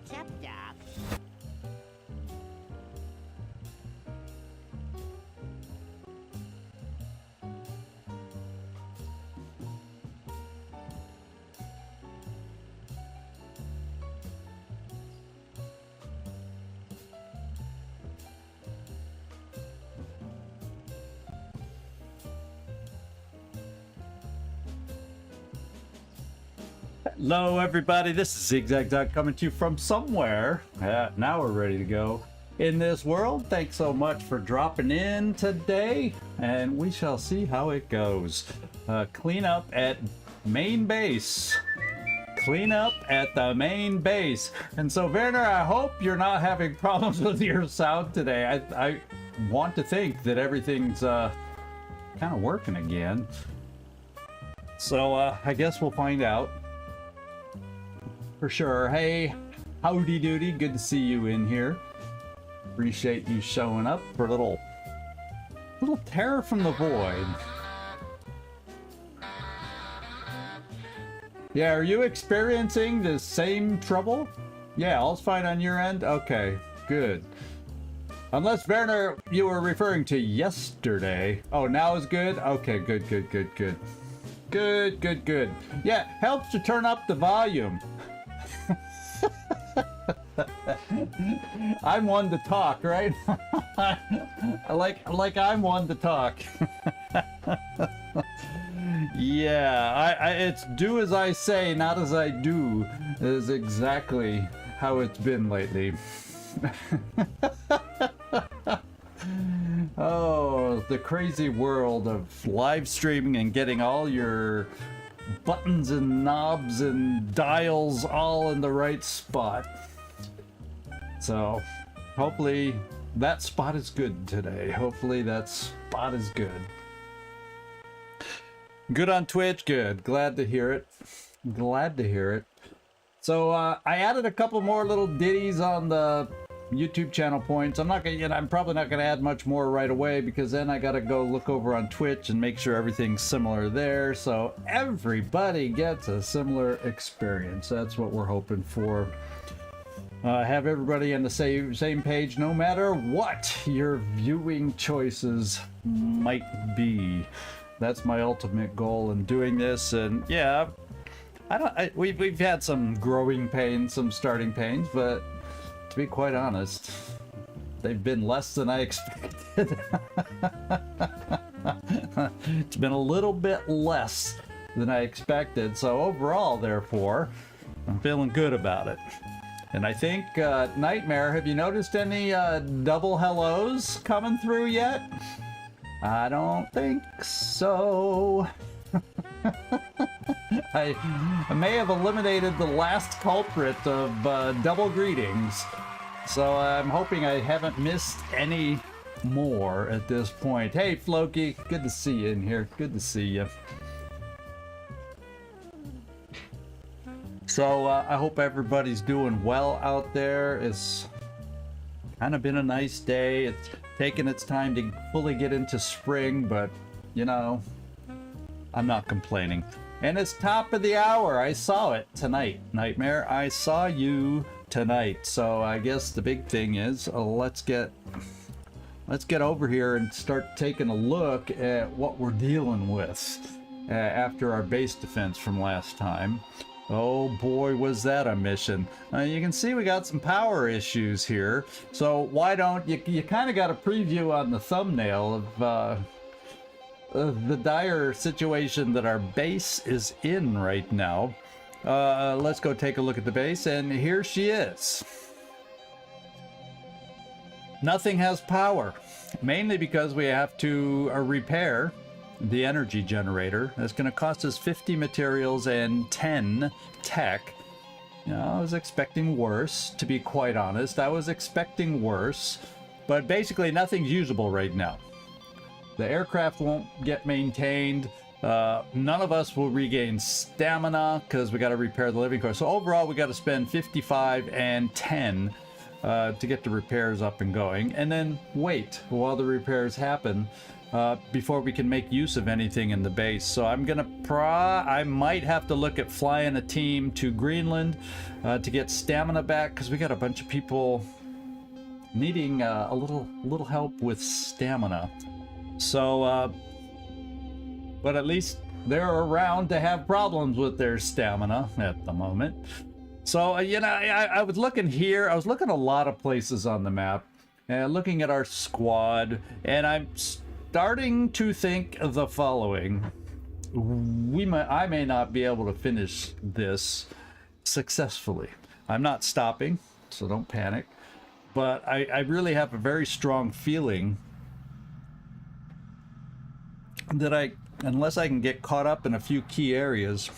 What's up, Doc? Hello everybody, this is ZigZagZog coming to you from somewhere. Now we're ready to go in this world. Thanks so much for dropping in today, and we shall see how it goes. Clean up at main base. Clean up at the main base. And so Werner, I hope you're not having problems with your sound today. I want to think that everything's kind of working again. So I guess we'll find out. For sure. Hey, howdy doody, good to see you in here. Appreciate you showing up for a little terror from the void. Yeah, are you experiencing the same trouble? Yeah, all's fine on your end? Okay, good. Unless, Werner, you were referring to yesterday. Oh, now is good? Okay, good. Good. Yeah, helps to turn up the volume. I'm one to talk, right? like I'm one to talk. Yeah, it's do as I say, not as I do, is exactly how it's been lately. Oh, the crazy world of live streaming and getting all your buttons and knobs and dials all in the right spot. So hopefully that spot is good today. Hopefully that spot is good. Good on Twitch, good. Glad to hear it. Glad to hear it. So I added a couple more little ditties on the YouTube channel points. I'm probably not gonna add much more right away because then I gotta go look over on Twitch and make sure everything's similar there, so everybody gets a similar experience. That's what we're hoping for. Have everybody on the same page no matter what your viewing choices might be. That's my ultimate goal in doing this. And yeah, we've had some growing pains, some starting pains, but to be quite honest, they've been less than I expected. It's been a little bit less than I expected. So overall, therefore, I'm feeling good about it. And I think, Nightmare, have you noticed any double hellos coming through yet? I don't think so. I may have eliminated the last culprit of double greetings, so I'm hoping I haven't missed any more at this point. Hey Floki, good to see you in here. Good to see you. So I hope everybody's doing well out there. It's kind of been a nice day. It's taken its time to fully get into spring, but you know, I'm not complaining. And it's top of the hour. I saw it tonight, Nightmare. I saw you tonight. So I guess the big thing is let's get over here and start taking a look at what we're dealing with after our base defense from last time. Oh boy, was that a mission. You can see we got some power issues here. So why don't you kind of got a preview on the thumbnail of the dire situation that our base is in right now. Let's go take a look at the base, and here she is. Nothing has power, mainly because we have to repair the energy generator. That's going to cost us 50 materials and 10 tech. You know, I was expecting worse, to be quite honest. I was expecting worse, but basically nothing's usable right now. The aircraft won't get maintained. None of us will regain stamina because we got to repair the living core. So overall, we got to spend 55 and 10 to get the repairs up and going, and then wait while the repairs happen before we can make use of anything in the base. So I'm gonna I might have to look at flying a team to Greenland to get stamina back, because we got a bunch of people needing a little help with stamina. So but at least they're around to have problems with their stamina at the moment. So you know, I was looking here, I was looking a lot of places on the map and looking at our squad, and I'm starting to think of the following. I may not be able to finish this successfully. I'm not stopping, so don't panic, but I really have a very strong feeling that unless I can get caught up in a few key areas,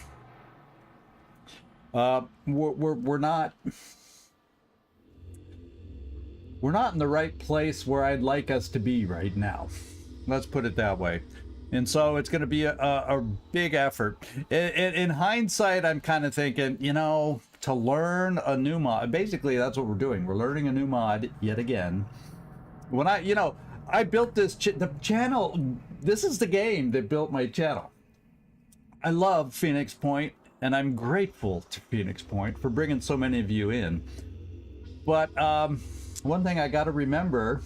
we're not in the right place where I'd like us to be right now. Let's put it that way. And so it's going to be a big effort. In hindsight, I'm kind of thinking, you know, to learn a new mod. Basically, that's what we're doing. We're learning a new mod yet again. When I built this the channel. This is the game that built my channel. I love Phoenix Point, and I'm grateful to Phoenix Point for bringing so many of you in. But one thing I got to remember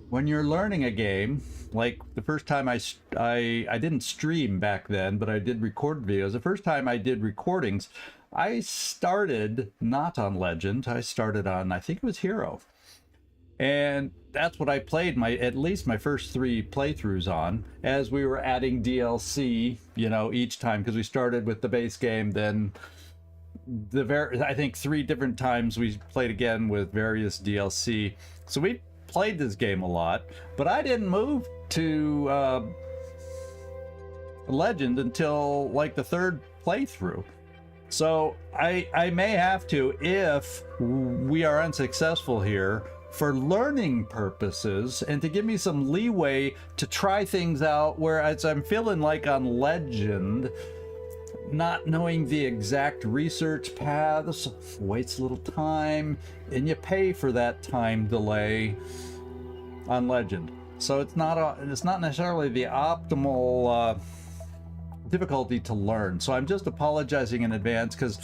when you're learning a game, like the first time I didn't stream back then, but I did record videos. The first time I did recordings, I started not on Legend. I started on, I think it was Hero. And that's what I played at least my first 3 playthroughs on, as we were adding DLC, you know, each time, because we started with the base game, then I think 3 different times we played again with various DLC. So we played this game a lot, but I didn't move to Legend until like the 3rd playthrough. So I may have to, if we are unsuccessful here, for learning purposes and to give me some leeway to try things out, whereas I'm feeling like on Legend, not knowing the exact research paths wastes a little time, and you pay for that time delay on Legend. So it's not necessarily the optimal difficulty to learn. So I'm just apologizing in advance, because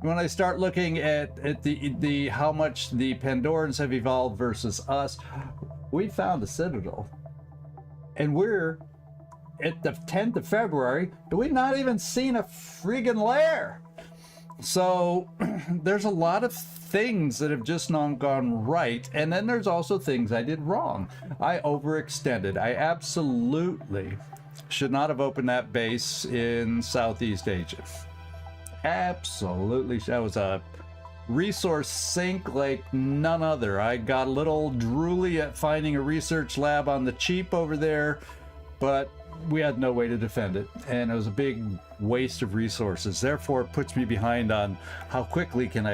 when I start looking at the how much the Pandorans have evolved versus us, we found a citadel, and we're at the 10th of February, but we've not even seen a friggin' lair. So there's a lot of things that have just not gone right, and then there's also things I did wrong. I overextended. I absolutely should not have opened that base in Southeast Asia. Absolutely. That was a resource sink like none other. I got a little drooly at finding a research lab on the cheap over there, but we had no way to defend it, and it was a big waste of resources. Therefore, it puts me behind on how quickly could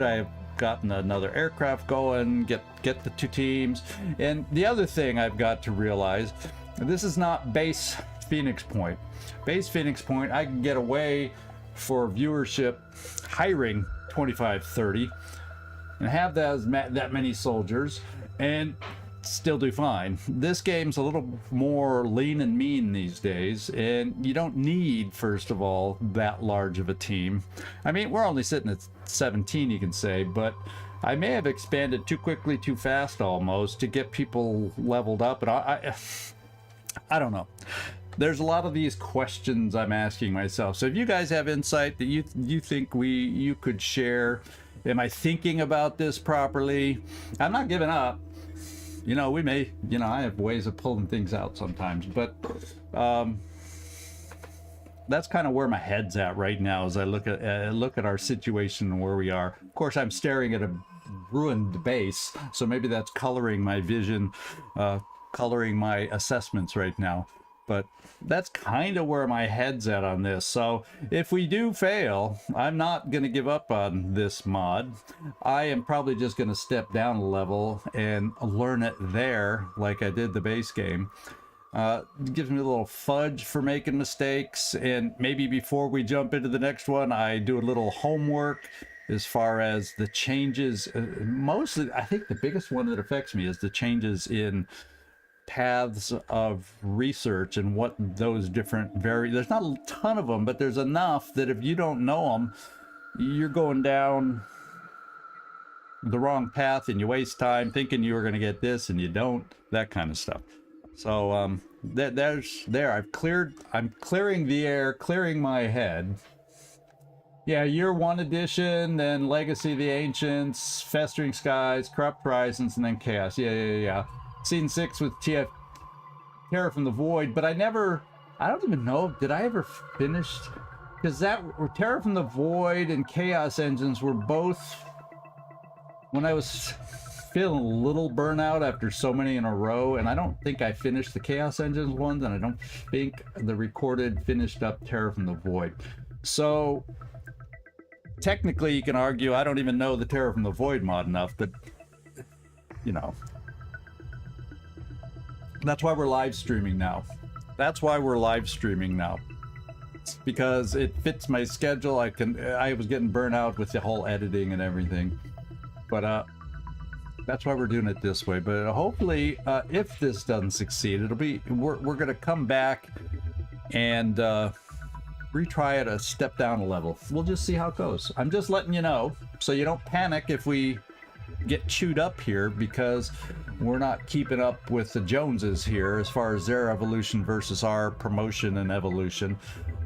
I have gotten another aircraft going, get the 2 teams. And the other thing I've got to realize, this is not base Phoenix Point. Base Phoenix Point, I can get away for viewership hiring 25, 30 and have that many soldiers and still do fine. This game's a little more lean and mean these days, and you don't need, first of all, that large of a team. I mean, we're only sitting at 17, you can say, but I may have expanded too quickly, too fast almost, to get people leveled up, and I don't know. There's a lot of these questions I'm asking myself. So if you guys have insight that you think you could share, am I thinking about this properly? I'm not giving up. You know, I have ways of pulling things out sometimes, but that's kind of where my head's at right now as I look at our situation and where we are. Of course, I'm staring at a ruined base, so maybe that's coloring my vision, coloring my assessments right now. But that's kind of where my head's at on this. So if we do fail, I'm not going to give up on this mod. I am probably just going to step down a level and learn it there like I did the base game. It gives me a little fudge for making mistakes, and maybe before we jump into the next one, I do a little homework as far as the changes. Mostly, I think the biggest one that affects me is the changes in paths of research and what those different there's not a ton of them, but there's enough that if you don't know them, you're going down the wrong path and you waste time thinking you were going to get this and you don't, that kind of stuff. So I'm clearing the air, clearing my head. Yeah, Year 1 edition, then Legacy of the Ancients, Festering Skies, Corrupt Horizons, and then Chaos. Yeah. Season 6 with Terror from the Void, but I don't even know, did I ever finish? Because Terror from the Void and Chaos Engines were both, when I was feeling a little burnout after so many in a row, and I don't think I finished the Chaos Engines ones, and I don't think the recorded finished up Terror from the Void. So technically you can argue I don't even know the Terror from the Void mod enough, but you know, that's why we're live streaming now. It's because it fits my schedule. I was getting burnt out with the whole editing and everything, but that's why we're doing it this way. But hopefully, if this doesn't succeed, we're gonna come back and retry it a step down a level. We'll just see how it goes. I'm just letting you know so you don't panic if we get chewed up here, because we're not keeping up with the Joneses here as far as their evolution versus our promotion and evolution.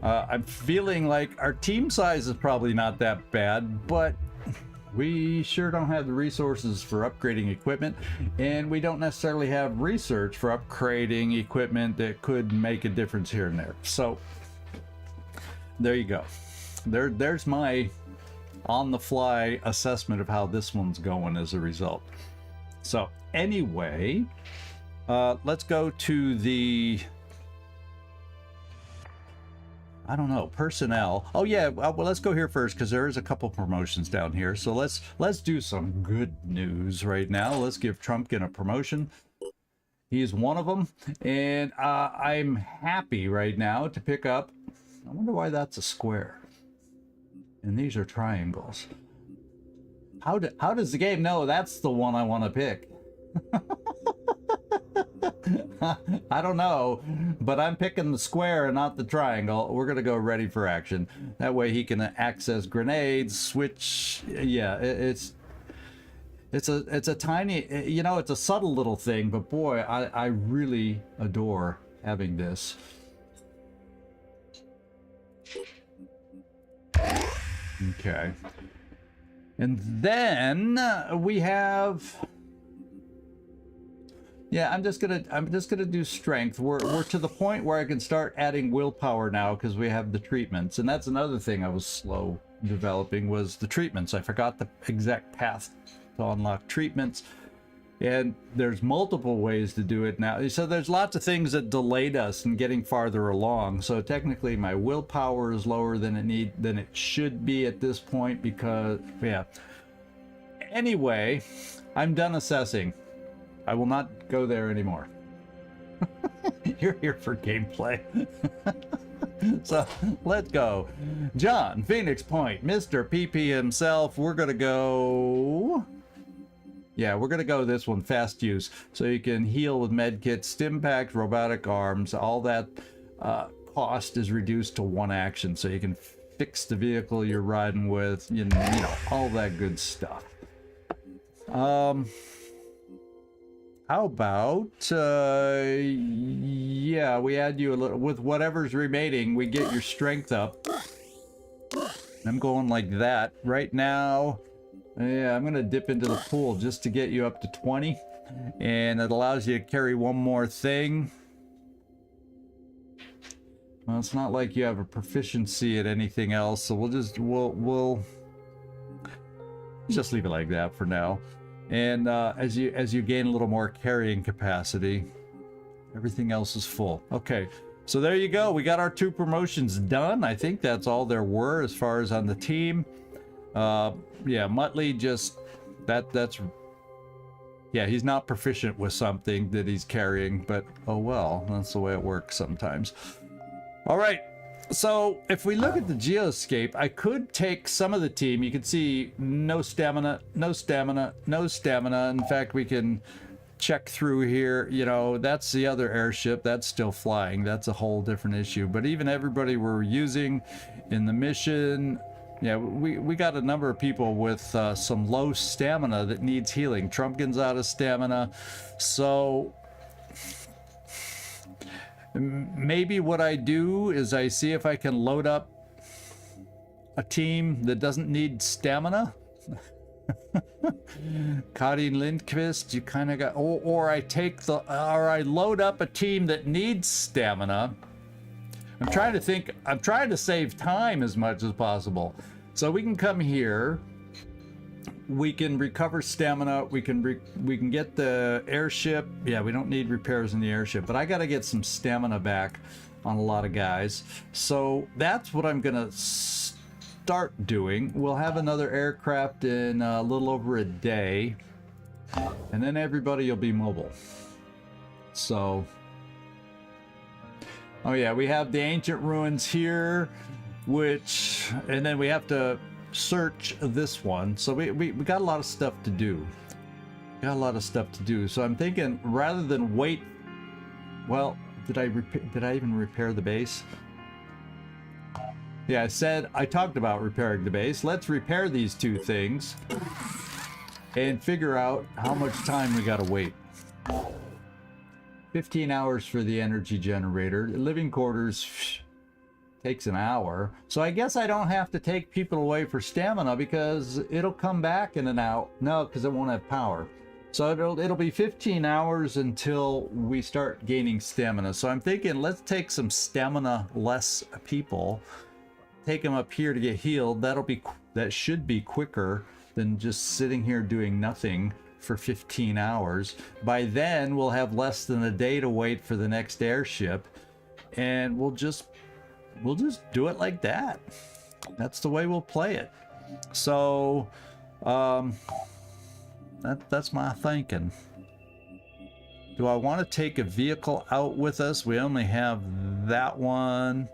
I'm feeling like our team size is probably not that bad, but we sure don't have the resources for upgrading equipment, and we don't necessarily have research for upgrading equipment that could make a difference here and there. So there you go. There's my on-the-fly assessment of how this one's going as a result. So anyway, let's go to the, I don't know, personnel. Oh yeah, well, let's go here first because there is a couple promotions down here. So let's do some good news right now. Let's give Trumpkin a promotion. He's one of them, and I'm happy right now to pick up, I wonder why that's a square and these are triangles. How does the game know that's the one I want to pick? I don't know, but I'm picking the square and not the triangle. We're gonna go ready for action. That way he can access grenades, switch. Yeah, it's a tiny, you know, it's a subtle little thing, but boy, I really adore having this. Okay. And then we have, yeah, I'm just gonna do strength. We're to the point where I can start adding willpower now because we have the treatments, and that's another thing I was slow developing was the treatments. I forgot the exact path to unlock treatments, and there's multiple ways to do it now. So there's lots of things that delayed us in getting farther along. So technically my willpower is lower than it should be at this point because, yeah. Anyway, I'm done assessing. I will not go there anymore. You're here for gameplay. So let's go. John, Phoenix Point, Mr. PP himself. We're gonna go, yeah, we're gonna go this one, fast use. So you can heal with medkits, stim packs, robotic arms, all that cost is reduced to one action. So you can fix the vehicle you're riding with, you know, all that good stuff. How about, yeah, we add you a little, with whatever's remaining, we get your strength up. I'm going like that. Right now, yeah, I'm going to dip into the pool just to get you up to 20. And it allows you to carry one more thing. Well, it's not like you have a proficiency at anything else, so we'll just leave it like that for now. And as you gain a little more carrying capacity, everything else is full. Okay, so there you go. We got our 2 promotions done. I think that's all there were as far as on the team. Yeah, Muttley just that's yeah, he's not proficient with something that he's carrying, but oh well, that's the way it works sometimes. All right. So if we look at the geoscape, I could take some of the team. You can see no stamina, no stamina, no stamina. In fact, we can check through here. You know, that's the other airship that's still flying. That's a whole different issue. But even everybody we're using in the mission, yeah, we got a number of people with some low stamina that needs healing. Trumpkin's out of stamina, so maybe what I do is I see if I can load up a team that doesn't need stamina. Karin Lindqvist, you kind of got, or I take the, or I load up a team that needs stamina. I'm trying to think, I'm trying to save time as much as possible. So we can come here, we can recover stamina, we can get the airship. Yeah, we don't need repairs in the airship, but I got to get some stamina back on a lot of guys. So that's what I'm gonna start doing. We'll have another aircraft in a little over a day, and then everybody will be mobile. So, oh yeah, we have the ancient ruins here, which, and then we have to search this one. So we got a lot of stuff to do. Got a lot of stuff to do. So I'm thinking, rather than wait, well, did I even repair the base? Yeah, I talked about repairing the base. Let's repair these two things and figure out how much time we gotta wait. 15 hours for the energy generator. Living quarters takes an hour. So I guess I don't have to take people away for stamina because it'll come back in an hour. No, because it won't have power. So it'll be 15 hours until we start gaining stamina. So I'm thinking, let's take some stamina less people, take them up here to get healed. That should be quicker than just sitting here doing nothing for 15 hours. By then we'll have less than a day to wait for the next airship, and we'll just do it like that. That's the way we'll play it. So that's my thinking. Do I want to take a vehicle out with us? We only have that one.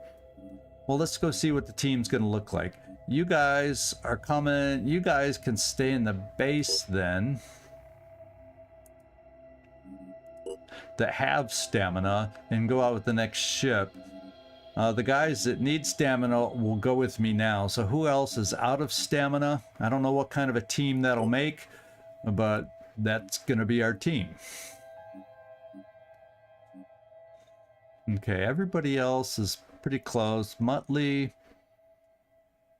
Well, let's go see what the team's going to look like. You guys are coming. You guys can stay in the base then, that have stamina, and go out with the next ship. The guys that need stamina will go with me now. So who else is out of stamina? I don't know what kind of a team that'll make, but that's going to be our team. Okay, everybody else is pretty close. Muttley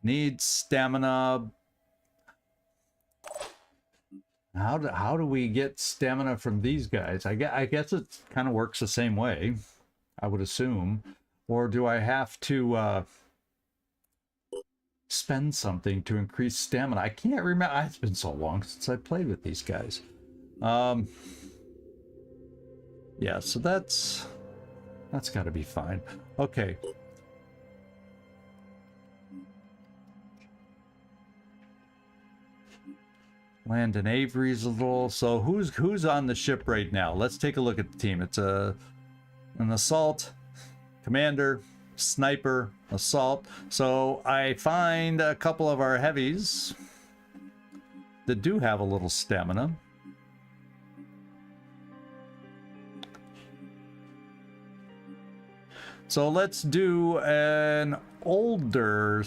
needs stamina. How do we get stamina from these guys? I guess it kind of works the same way, I would assume. Or do I have to spend something to increase stamina? I can't remember. It's been so long since I played with these guys. Yeah, so that's got to be fine. Okay. Landon Avery's a little. So who's on the ship right now? Let's take a look at the team. It's an assault, commander, sniper, assault. So I find a couple of our heavies that do have a little stamina. So let's do an older.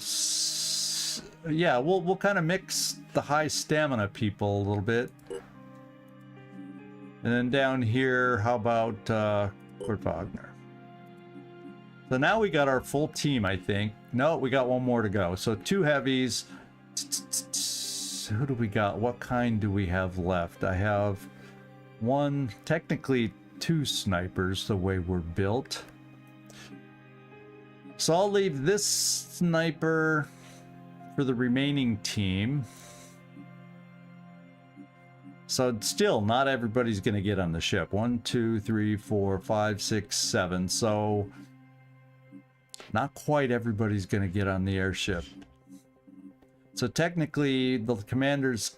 Yeah, we'll kind of mix the high stamina people a little bit. And then down here, how about Kurt Wagner? So now we got our full team, I think. No, we got one more to go. So 2 heavies. Who do we got? What kind do we have left? I have one, technically 2 snipers the way we're built. So I'll leave this sniper for the remaining team. So still, not everybody's going to get on the ship. 1, 2, 3, 4, 5, 6, 7. So not quite everybody's going to get on the airship. So technically, the commanders,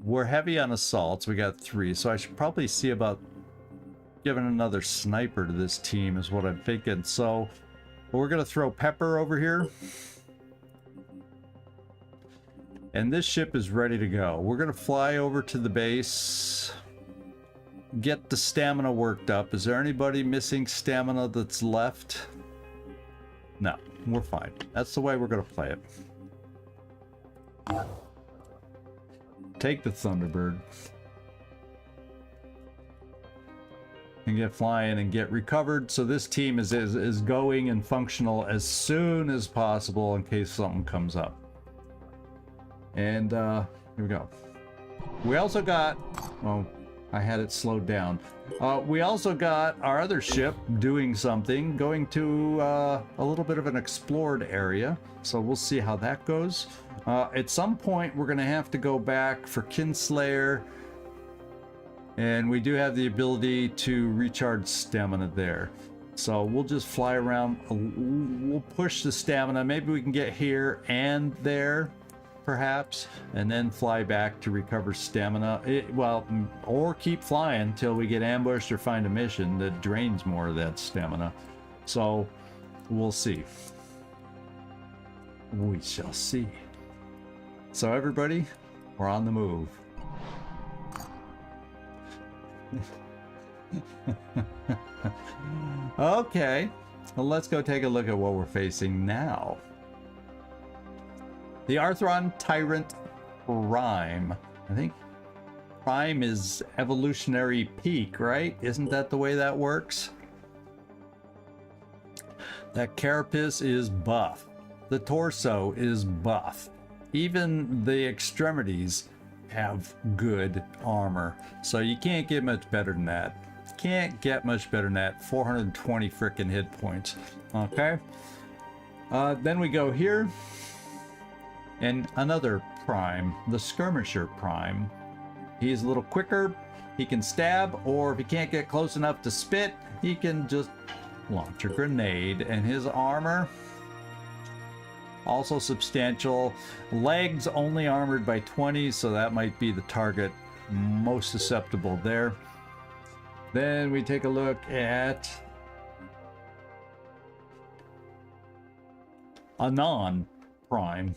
we're heavy on assaults. We got 3. So I should probably see about giving another sniper to this team is what I'm thinking. So we're going to throw Pepper over here. And this ship is ready to go. We're going to fly over to the base. get the stamina worked up. Is there anybody missing stamina that's left? No, we're fine. That's the way we're gonna play it. Take the Thunderbird. And get flying and get recovered. So this team is going and functional as soon as possible in case something comes up. And here we go. We also got, oh, I had it slowed down. We also got our other ship doing something, going to a little bit of an explored area. So we'll see how that goes. At some point, we're going to have to go back for Kinslayer. And we do have the ability to recharge stamina there. So we'll just fly around. We'll push the stamina. Maybe we can get here and there, perhaps, and then fly back to recover stamina. Well, or keep flying until we get ambushed or find a mission that drains more of that stamina. So we'll see. We shall see. So everybody, we're on the move. Okay, well, let's go take a look at what we're facing now. The Arthron Tyrant Prime. I think Prime is evolutionary peak, right? Isn't that the way that works? That carapace is buff. The torso is buff. Even the extremities have good armor. So you can't get much better than that. Can't get much better than that. 420 frickin' hit points. Okay. Then we go here. And another Prime, the Skirmisher Prime. He's a little quicker. He can stab, or if he can't get close enough to spit, he can just launch a grenade. And his armor, also substantial. Legs only armored by 20, so that might be the target most susceptible there. Then we take a look at Anon Prime.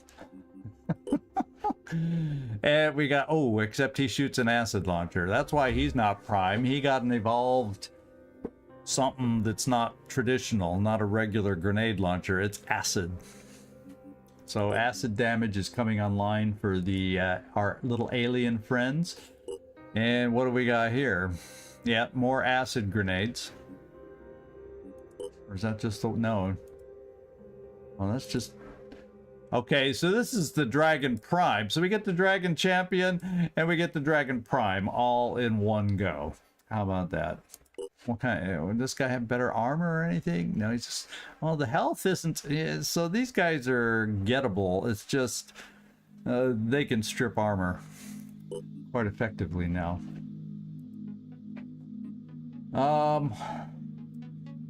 And we got, oh, except he shoots an acid launcher. That's why he's not Prime. He got an evolved something that's not traditional, not a regular grenade launcher. It's acid. So acid damage is coming online for the our little alien friends. And what do we got here? Yeah, more acid grenades. Or is that just the... No. Well, that's just... Okay, so this is the Dragon Prime. So we get the Dragon Champion and we get the Dragon Prime all in one go. How about that? What kind of... Would this guy have better armor or anything? No, he's just... Well, the health isn't... So these guys are gettable. It's just... they can strip armor quite effectively now.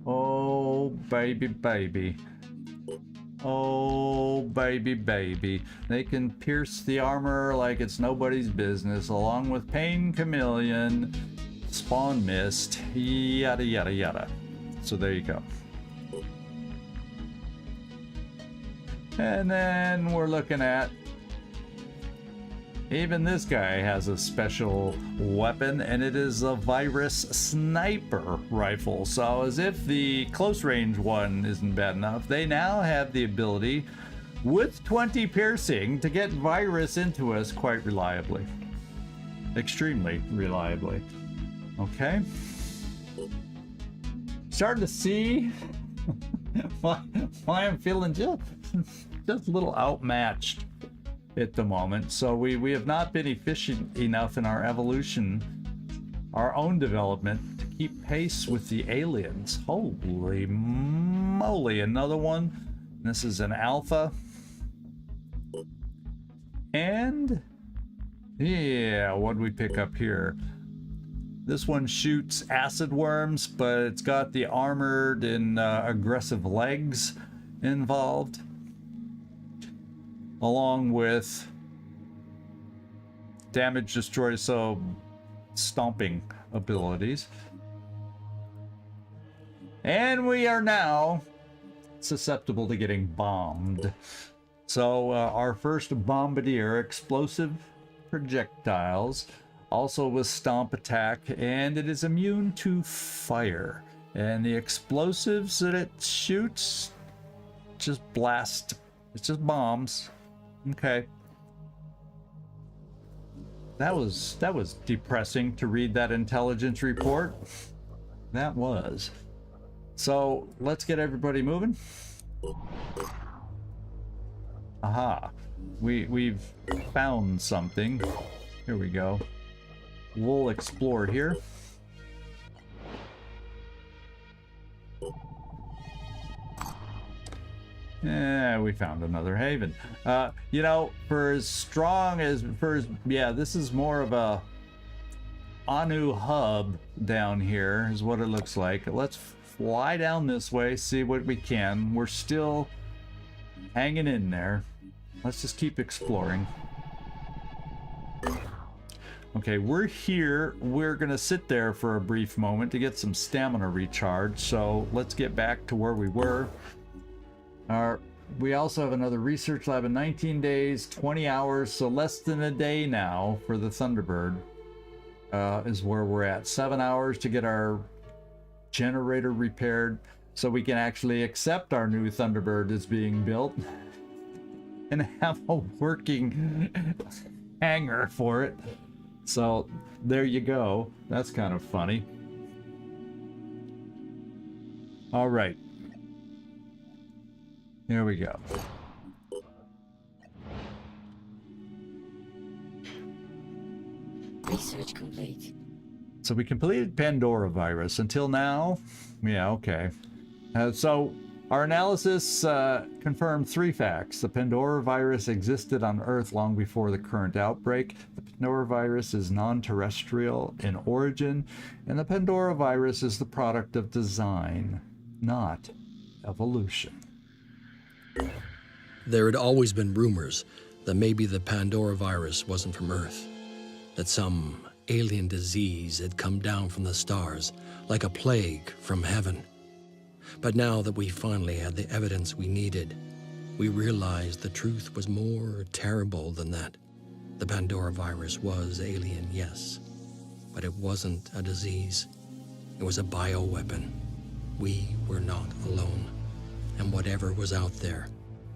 Oh, baby, baby. Oh, baby, baby. They can pierce the armor like it's nobody's business, along with Pain Chameleon, Spawn Mist, yada, yada, yada. So there you go. And then we're looking at... Even this guy has a special weapon, and it is a virus sniper rifle. So as if the close range one isn't bad enough, they now have the ability with 20 piercing to get virus into us quite reliably. Extremely reliably. Okay. Starting to see why I'm feeling just a little outmatched at the moment. So we have not been efficient enough in our evolution, our own development, to keep pace with the aliens. Holy moly, another one. This is an alpha. And yeah, what did we pick up here? This one shoots acid worms, but it's got the armored and aggressive legs involved, along with damage, destroy, so stomping abilities. And we are now susceptible to getting bombed. So our first bombardier, explosive projectiles. also with stomp attack, and it is immune to fire. And the explosives that it shoots just blast. It's just bombs. Okay. That was depressing to read that intelligence report. That was. So let's get everybody moving. Aha. We've found something. Here we go. We'll explore here. Yeah, we found another haven. You know, for as strong as, yeah, this is more of a Anu hub down here is what it looks like. Let's fly down this way, see what we can. We're still hanging in there. Let's just keep exploring. Okay, we're here. We're gonna sit there for a brief moment to get some stamina recharge. So let's get back to where we were. We also have another research lab in 19 days, 20 hours, so less than a day now for the Thunderbird is where we're at. 7 hours to get our generator repaired so we can actually accept our new Thunderbird is being built and have a working hangar for it. So there you go. That's kind of funny. All right. Here we go. Research complete. So we completed Pandora virus. Until now, yeah, okay. So our analysis confirmed 3 facts. The Pandora virus existed on Earth long before the current outbreak. The Pandora virus is non-terrestrial in origin, and the Pandora virus is the product of design, not evolution. There had always been rumors that maybe the Pandora virus wasn't from Earth, that some alien disease had come down from the stars like a plague from heaven. But now that we finally had the evidence we needed, we realized the truth was more terrible than that. The Pandora virus was alien, yes, but it wasn't a disease. It was a bioweapon. We were not alone, and whatever was out there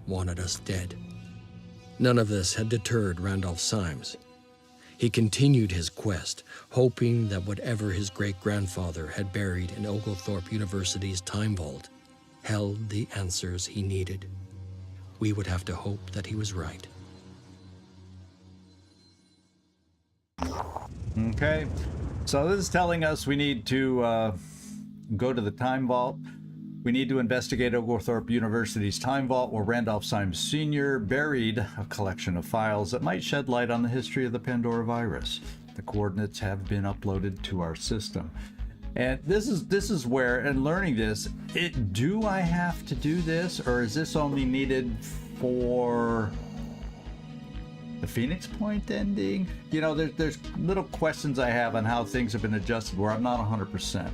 wanted us dead. None of this had deterred Randolph Symes. He continued his quest, hoping that whatever his great-grandfather had buried in Oglethorpe University's time vault held the answers he needed. We would have to hope that he was right. Okay, so this is telling us we need to go to the time vault. We need to investigate Oglethorpe University's time vault, where Randolph Symes Sr. buried a collection of files that might shed light on the history of the Pandora virus. The coordinates have been uploaded to our system. And this is where, and learning this, do I have to do this, or is this only needed for the Phoenix Point ending? You know, there's little questions I have on how things have been adjusted where I'm not 100%.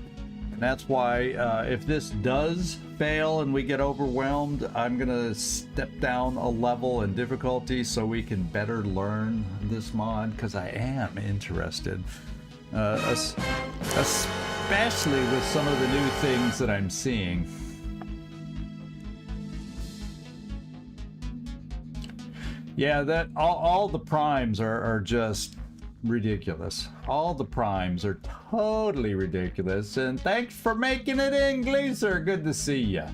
And that's why if this does fail and we get overwhelmed, I'm gonna step down a level in difficulty so we can better learn this mod, because I am interested, especially with some of the new things that I'm seeing. Yeah, that all the primes are just ridiculous. All the primes are totally ridiculous. And thanks for making it in, Gleaser. Good to see ya.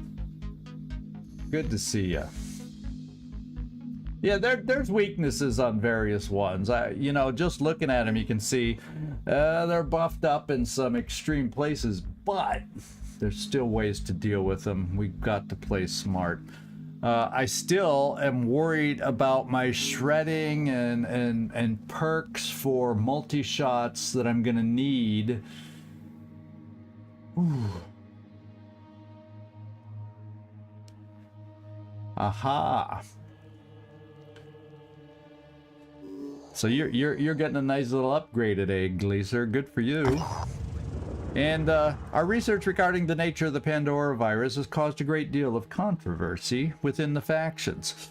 Good to see ya. Yeah, there's weaknesses on various ones. You know, just looking at them, you can see they're buffed up in some extreme places, but there's still ways to deal with them. We've got to play smart. I still am worried about my shredding and perks for multi-shots that I'm gonna need. Ooh. Aha. So you're getting a nice little upgrade today, Gleaser. Good for you. And our research regarding the nature of the Pandora virus has caused a great deal of controversy within the factions.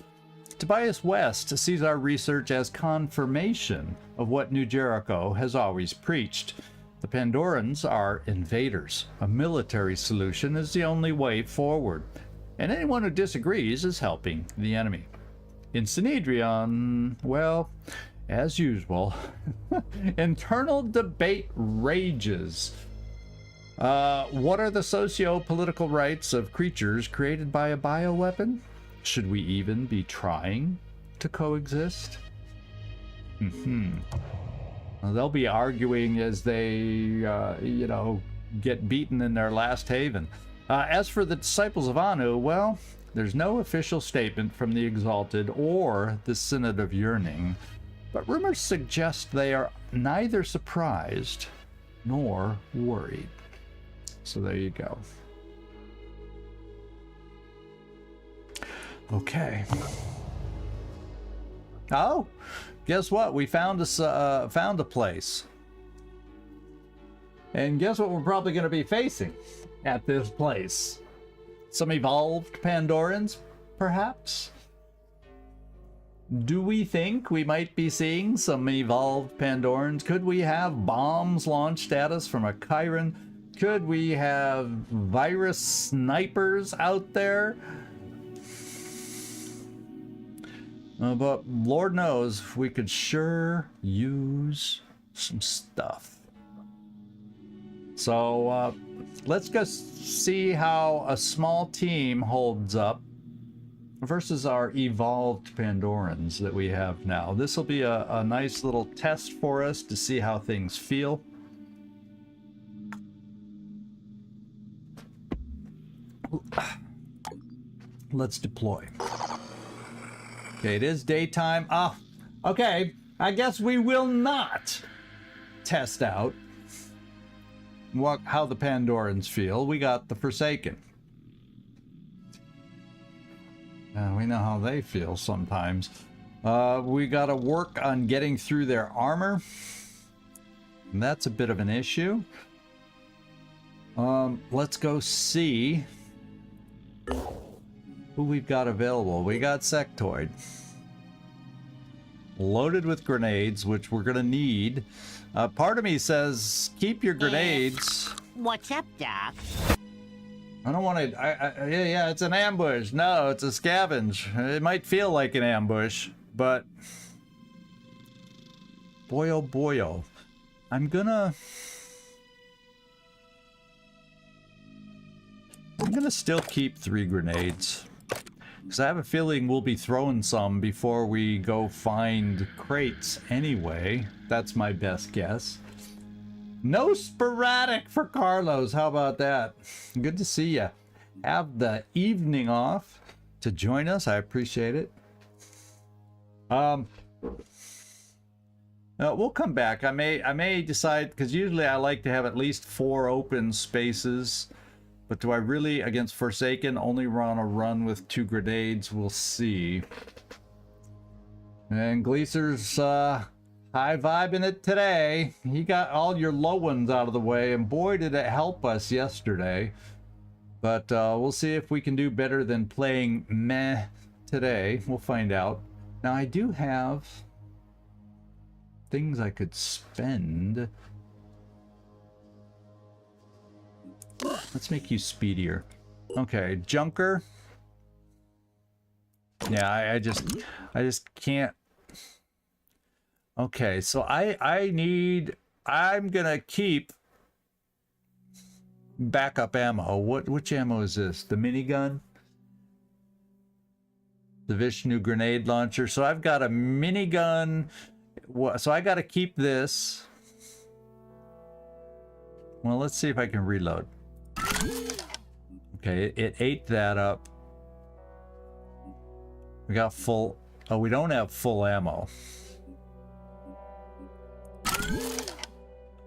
Tobias West sees our research as confirmation of what New Jericho has always preached. The Pandorans are invaders. A military solution is the only way forward, and anyone who disagrees is helping the enemy. In Synedrion, well, as usual, internal debate rages. What are the socio-political rights of creatures created by a bioweapon? Should we even be trying to coexist? Well, they'll be arguing as they, get beaten in their last haven. As for the disciples of Anu, well, there's no official statement from the Exalted or the Synod of Yearning, but rumors suggest they are neither surprised nor worried. So there you go. Okay. Oh, guess what? We found a place. And guess what we're probably going to be facing at this place? Some evolved Pandorans, perhaps? Do we think we might be seeing some evolved Pandorans? Could we have bombs launched at us from a Chiron? Could we have virus snipers out there? But Lord knows we could sure use some stuff. So let's go see how a small team holds up versus our evolved Pandorans that we have now. This will be a nice little test for us to see how things feel. Let's deploy. Okay, it is daytime. Okay. I guess we will not test out how the Pandorans feel. We got the Forsaken. We know how they feel sometimes. We got to work on getting through their armor. And that's a bit of an issue. Let's go see who we've got available. We got Sectoid. Loaded with grenades, which we're going to need. Part of me says, keep your grenades. What's up, Doc? I don't want to... yeah, it's an ambush. No, it's a scavenge. It might feel like an ambush, but... Boy, oh boy, oh. I'm gonna still keep 3 grenades. Because I have a feeling we'll be throwing some before we go find crates anyway. That's my best guess. No sporadic for Carlos. How about that? Good to see you. Have the evening off to join us. I appreciate it. We'll come back. I may decide, because usually I like to have at least 4 open spaces. But do I really, against Forsaken, only run a run with 2 grenades? We'll see. And Gleaser's high vibing it today. He got all your low ones out of the way, and boy did it help us yesterday. But we'll see if we can do better than playing meh today. We'll find out. Now I do have things I could spend. Let's make you speedier. Okay, Junker. Yeah, I just can't. Okay, so I'm gonna keep backup ammo. Which ammo is this? The minigun? The Vishnu grenade launcher. So I've got a minigun. So I gotta keep this. Well, let's see if I can reload. Okay, it ate that up. We got full... Oh, we don't have full ammo.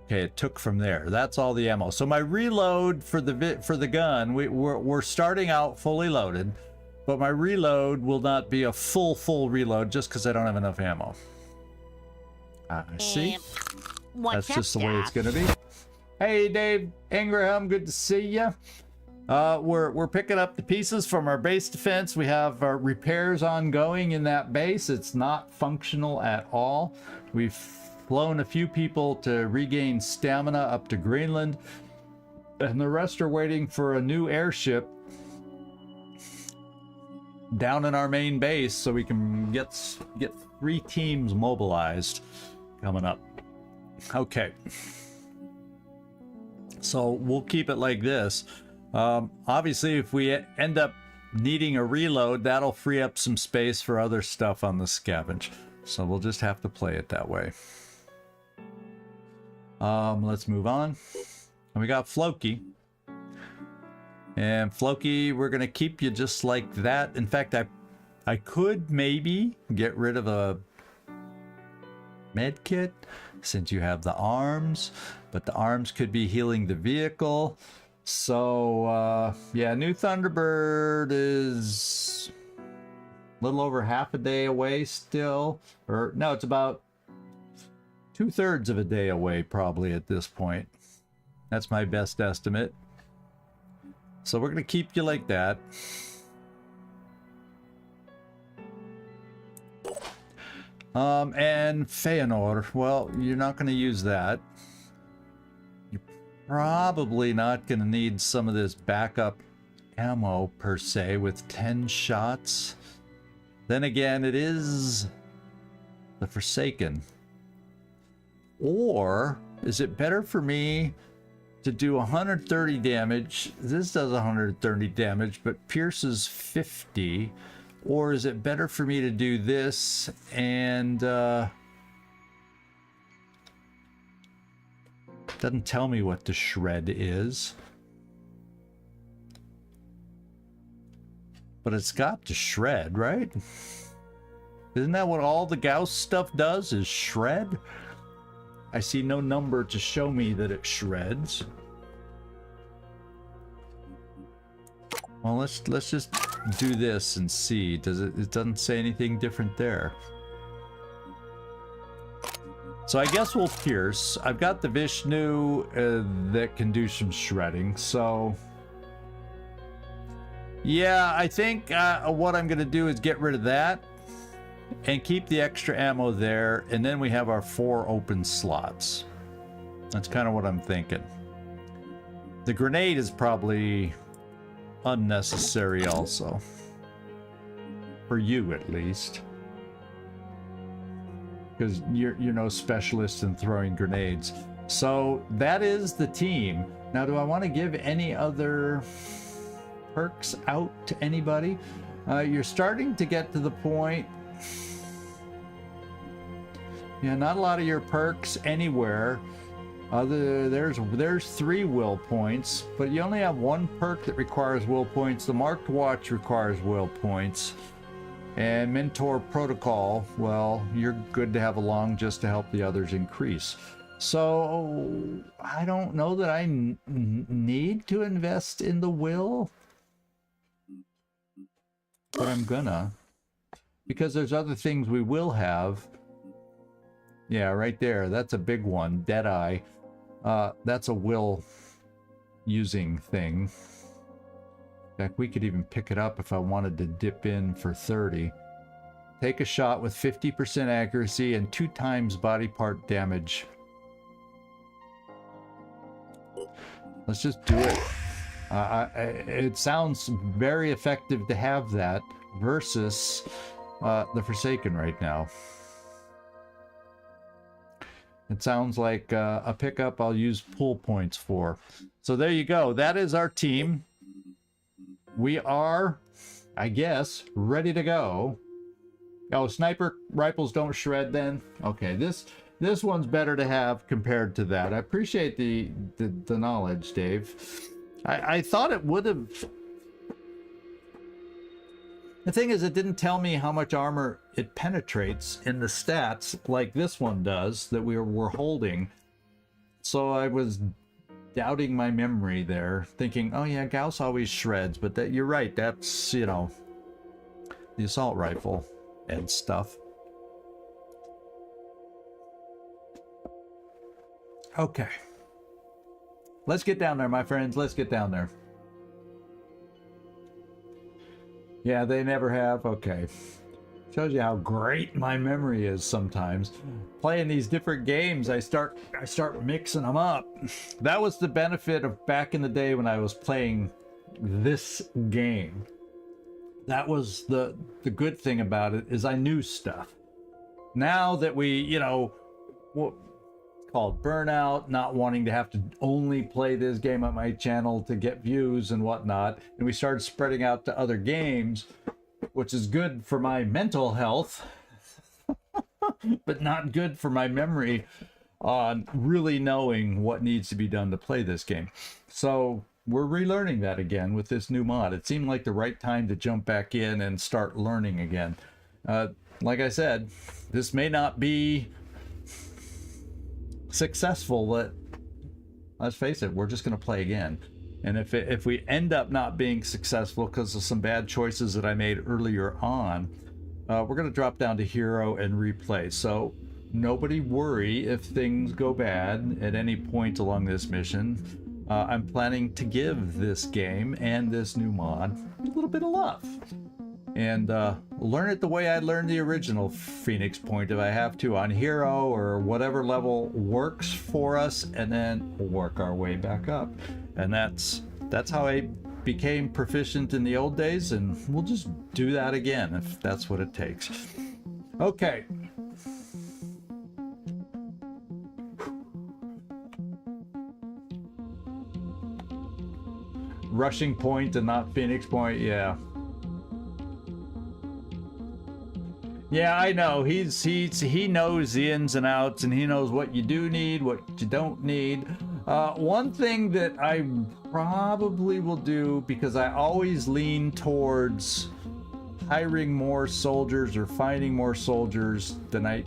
Okay, it took from there. That's all the ammo. So my reload for the gun, we're starting out fully loaded, but my reload will not be a full reload just because I don't have enough ammo. I see. That's just the way it's gonna be. Hey, Dave Ingraham, good to see you. We're picking up the pieces from our base defense. We have repairs ongoing in that base. It's not functional at all. We've flown a few people to regain stamina up to Greenland, and the rest are waiting for a new airship down in our main base so we can get 3 teams mobilized coming up. Okay. So we'll keep it like this. Obviously, if we end up needing a reload, that'll free up some space for other stuff on the scavenge. So we'll just have to play it that way. Let's move on. And we got Floki. And Floki, we're going to keep you just like that. In fact, I could maybe get rid of a med kit since you have the arms, but the arms could be healing the vehicle. So, yeah, New Thunderbird is a little over half a day away still. Or, no, it's about 2/3 of a day away probably at this point. That's my best estimate. So we're going to keep you like that. And Feanor, well, you're not going to use that. You're probably not going to need some of this backup ammo per se with 10 shots. Then again, it is the Forsaken. Or is it better for me to do 130 damage? This does 130 damage, but pierces 50. Or is it better for me to do this and doesn't tell me what the shred is, but it's got the shred, right? Isn't that what all the Gauss stuff does, is shred? I see no number to show me that it shreds. Well, let's just do this and see. It doesn't say anything different there. So I guess we'll pierce. I've got the Vishnu that can do some shredding. So yeah, I think what I'm gonna do is get rid of that and keep the extra ammo there, and then we have our 4 open slots. That's kind of what I'm thinking. The grenade is probably unnecessary also. For you, at least. Because you're no specialist in throwing grenades. So that is the team. Now, do I want to give any other perks out to anybody? You're starting to get to the point. Yeah, not a lot of your perks anywhere. There's 3 will points, but you only have 1 perk that requires will points. The Marked Watch requires will points. And Mentor Protocol, well, you're good to have along just to help the others increase. So I don't know that I need to invest in the will, but I'm gonna, because there's other things we will have. Yeah, right there. That's a big one. Deadeye. That's a will using thing. In fact, we could even pick it up if I wanted to dip in for 30. Take a shot with 50% accuracy and 2 times body part damage. Let's just do it. It sounds very effective to have that versus the Forsaken right now. It sounds like a pickup I'll use pull points for. So there you go. That is our team. We are, I guess, ready to go. Oh, sniper rifles don't shred then? Okay, this one's better to have compared to that. I appreciate the knowledge, Dave. I thought it would have. The thing is, it didn't tell me how much armor it penetrates in the stats like this one does that we're holding. So I was doubting my memory there, thinking, oh yeah, Gauss always shreds, but that you're right, that's, you know, the assault rifle and stuff. Okay. Let's get down there, my friends. Let's get down there. Yeah, they never have. Okay. Shows you how great my memory is sometimes. Playing these different games, I start mixing them up. That was the benefit of back in the day when I was playing this game. That was the good thing about it, is I knew stuff. Now that we, you know, what called burnout, not wanting to have to only play this game on my channel to get views and whatnot, and we started spreading out to other games, which is good for my mental health, but not good for my memory on really knowing what needs to be done to play this game. So we're relearning that again with this new mod. It seemed like the right time to jump back in and start learning again. Like I said, this may not be successful, but let's face it, we're just going to play again. And if we end up not being successful because of some bad choices that I made earlier on, we're going to drop down to hero and replay. So nobody worry if things go bad at any point along this mission. I'm planning to give this game and this new mod a little bit of love. And learn it the way I learned the original Phoenix Point if I have to, on hero or whatever level works for us, and then work our way back up. And that's how I became proficient in the old days, and we'll just do that again if that's what it takes. Okay. Rushing Point and not Phoenix Point, yeah. Yeah, I know. He knows the ins and outs, and he knows what you do need, what you don't need. One thing that I probably will do, because I always lean towards hiring more soldiers or finding more soldiers than I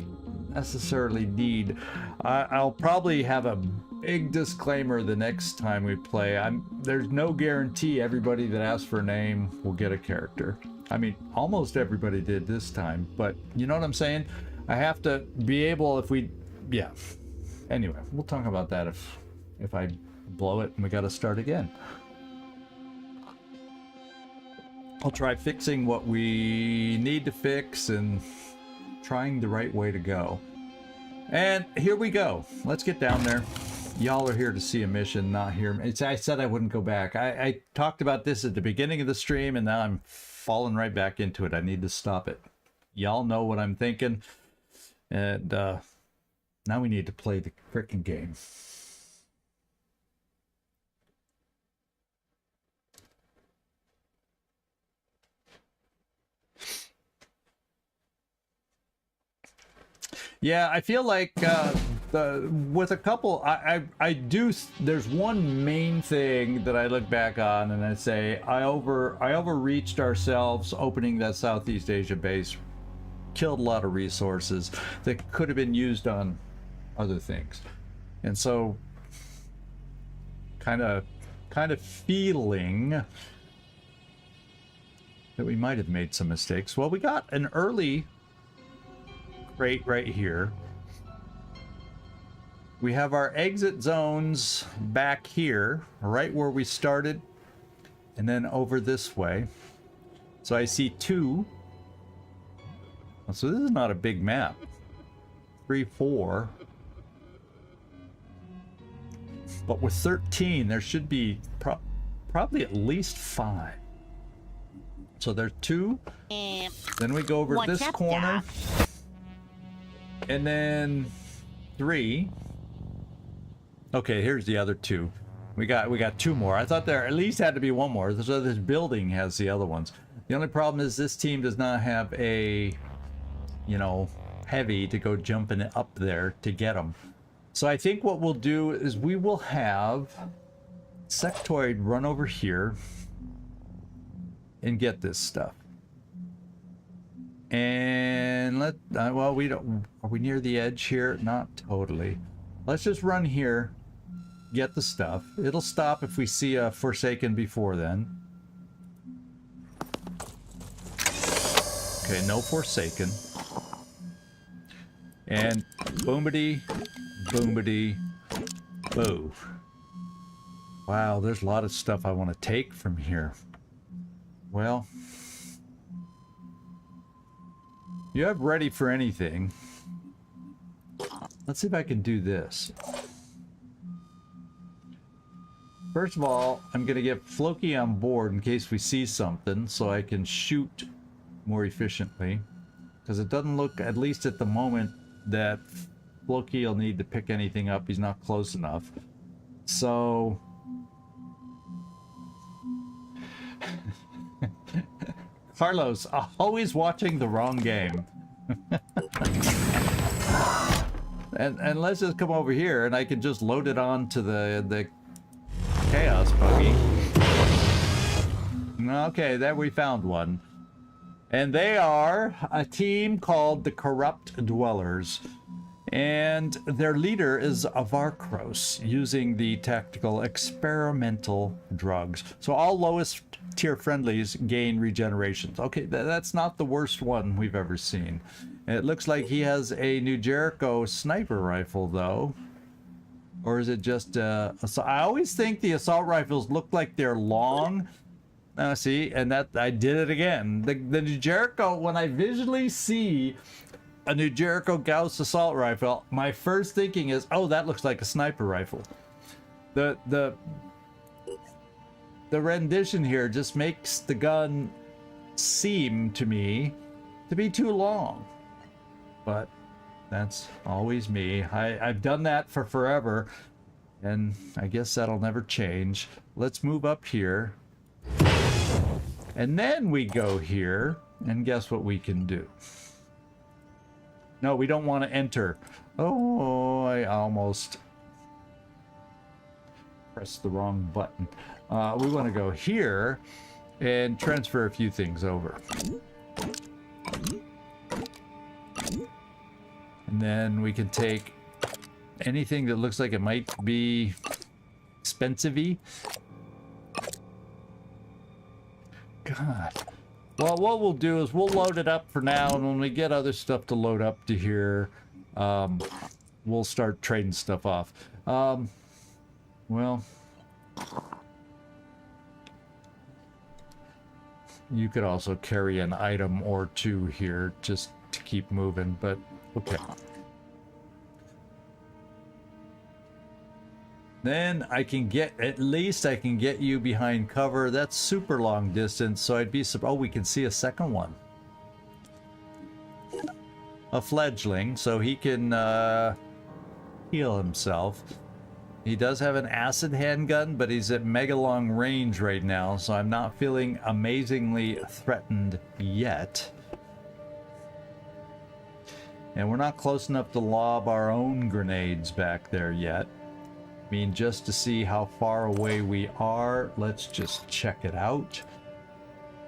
necessarily need, I'll probably have a big disclaimer the next time we play. There's no guarantee everybody that asks for a name will get a character. I mean, almost everybody did this time, but you know what I'm saying? I have to be able, yeah. Anyway, we'll talk about that if I blow it and we got to start again. I'll try fixing what we need to fix and trying the right way to go. And here we go. Let's get down there. Y'all are here to see a mission, not here. I said I wouldn't go back. I talked about this at the beginning of the stream, and now I'm falling right back into it. I need to stop it. Y'all know what I'm thinking. And now we need to play the frickin' game. Yeah, I feel like with a couple, I do. There's one main thing that I look back on and I say I overreached ourselves opening that Southeast Asia base, killed a lot of resources that could have been used on other things, and so kind of feeling that we might have made some mistakes. Well, we got an early right here. We have our exit zones back here, right where we started, and then over this way. So I see 2. So this is not a big map. 3, 4. But with 13, there should be probably at least 5. So there's 2. Then we go over this corner. And then 3. Okay, here's the other 2. We got 2 more. I thought there at least had to be 1 more. So this building has the other ones. The only problem is this team does not have a, you know, heavy to go jumping up there to get them. So I think what we'll do is we will have Sectoid run over here and get this stuff. And well, we don't, are we near the edge here? Not totally. Let's just run here, get the stuff. It'll stop if we see a Forsaken before then. Okay, no Forsaken. And boomity, boomity, boo. Wow, there's a lot of stuff I want to take from here. Well, You have ready for anything. Let's see if I can do this. First of all, I'm going to get Floki on board in case we see something so I can shoot more efficiently. Because it doesn't look, at least at the moment, that Floki will need to pick anything up. He's not close enough. So... Carlos, always watching the wrong game. and let's just come over here and I can just load it on to the chaos buggy. Okay, there we found one. And they are a team called the Corrupt Dwellers. And their leader is Avarkros, using the tactical experimental drugs. So all lowest tier friendlies gain regenerations. Okay, that's not the worst one we've ever seen. It looks like he has a New Jericho sniper rifle, though. Or is it just I always think the assault rifles look like they're long. See, and that I did it again. The New Jericho, when I visually see a New Jericho Gauss assault rifle, my first thinking is, oh, that looks like a sniper rifle. The rendition here just makes the gun seem to me to be too long. But that's always me. I've done that for forever, and I guess that'll never change. Let's move up here. And then we go here, and guess what we can do? No, we don't want to enter. Oh, I almost pressed the wrong button. We want to go here and transfer a few things over. And then we can take anything that looks like it might be expensive-y. God. Well, what we'll do is we'll load it up for now, and when we get other stuff to load up to here, we'll start trading stuff off. Well, you could also carry an item or two here just to keep moving, but okay. Then I can get, at least I can get you behind cover. That's super long distance, so I'd be surprised. Oh, we can see a second one. A fledgling, so he can heal himself. He does have an acid handgun, but he's at mega long range right now, so I'm not feeling amazingly threatened yet. And we're not close enough to lob our own grenades back there yet. I mean, just to see how far away we are, let's just check it out.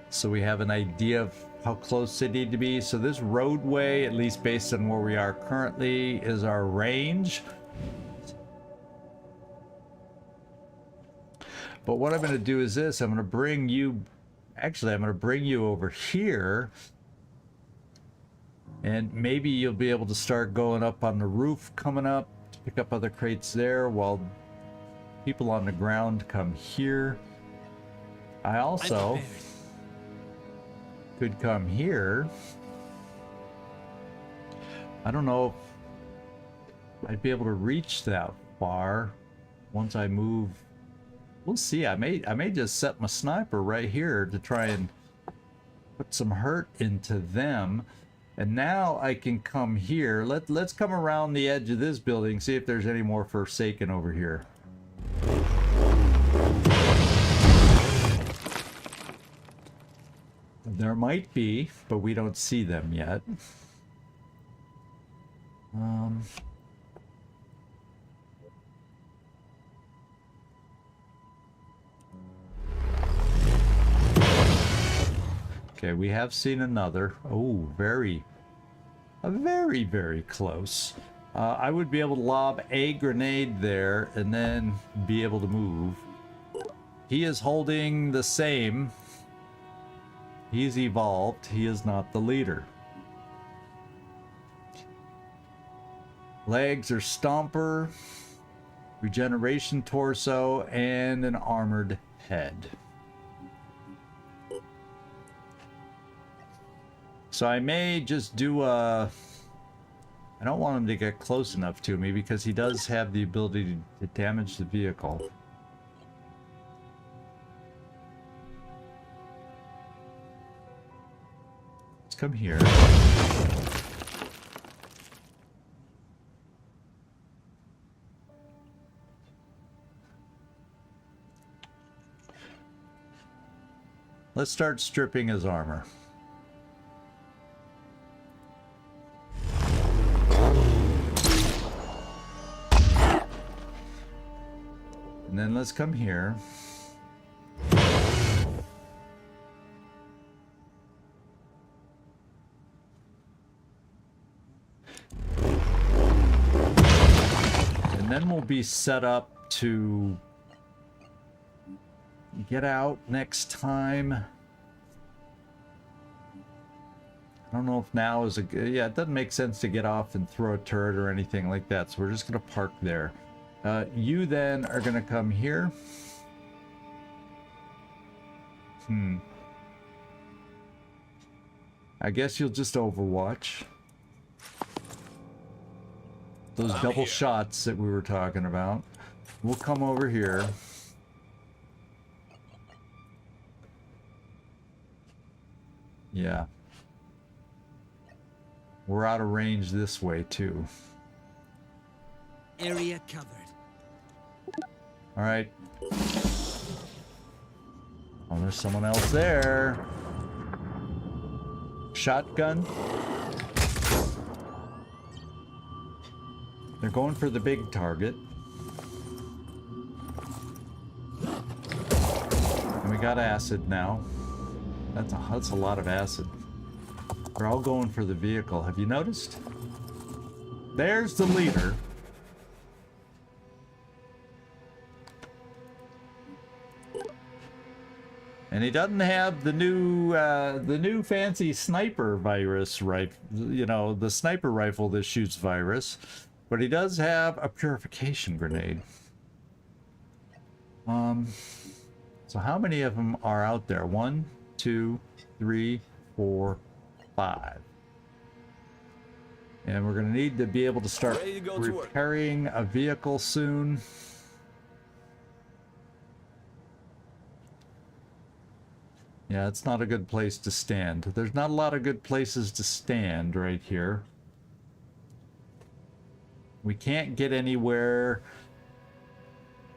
So we have an idea of how close they need to be. So this roadway, at least based on where we are currently, is our range. But what I'm going to do is this. I'm going to bring you... Actually, I'm going to bring you over here. And maybe you'll be able to start going up on the roof coming up. Pick up other crates there while people on the ground come here. I also could come here. I don't know if I'd be able to reach that far once I move. We'll see. I may just set my sniper right here to try and put some hurt into them. And now I can come here. Let's come around the edge of this building, see if there's any more Forsaken over here. There might be, but we don't see them yet. Okay, we have seen another. Oh, very close. I would be able to lob a grenade there and then be able to move. He is holding the same. He's evolved. He is not the leader. Legs are Stomper, Regeneration Torso, and an armored head. So I may just do a... I don't want him to get close enough to me because he does have the ability to damage the vehicle. Let's come here. Let's start stripping his armor. And then let's come here. And then we'll be set up to get out next time. I don't know if now is a good... Yeah, it doesn't make sense to get off and throw a turret or anything like that, so we're just going to park there. You then are going to come here. I guess you'll just overwatch. Those double shots that we were talking about. We'll come over here. Yeah. We're out of range this way, too. Area covered. All right. Oh, there's someone else there. Shotgun. They're going for the big target. And we got acid now. That's a lot of acid. They're all going for the vehicle. Have you noticed? There's the leader. And he doesn't have the new fancy sniper virus rifle, you know, the sniper rifle that shoots virus, but he does have a purification grenade. So how many of them are out there? 1, 2, 3, 4, 5. And we're gonna need to be able to start repairing a vehicle soon. Yeah, it's not a good place to stand. There's not a lot of good places to stand right here. We can't get anywhere.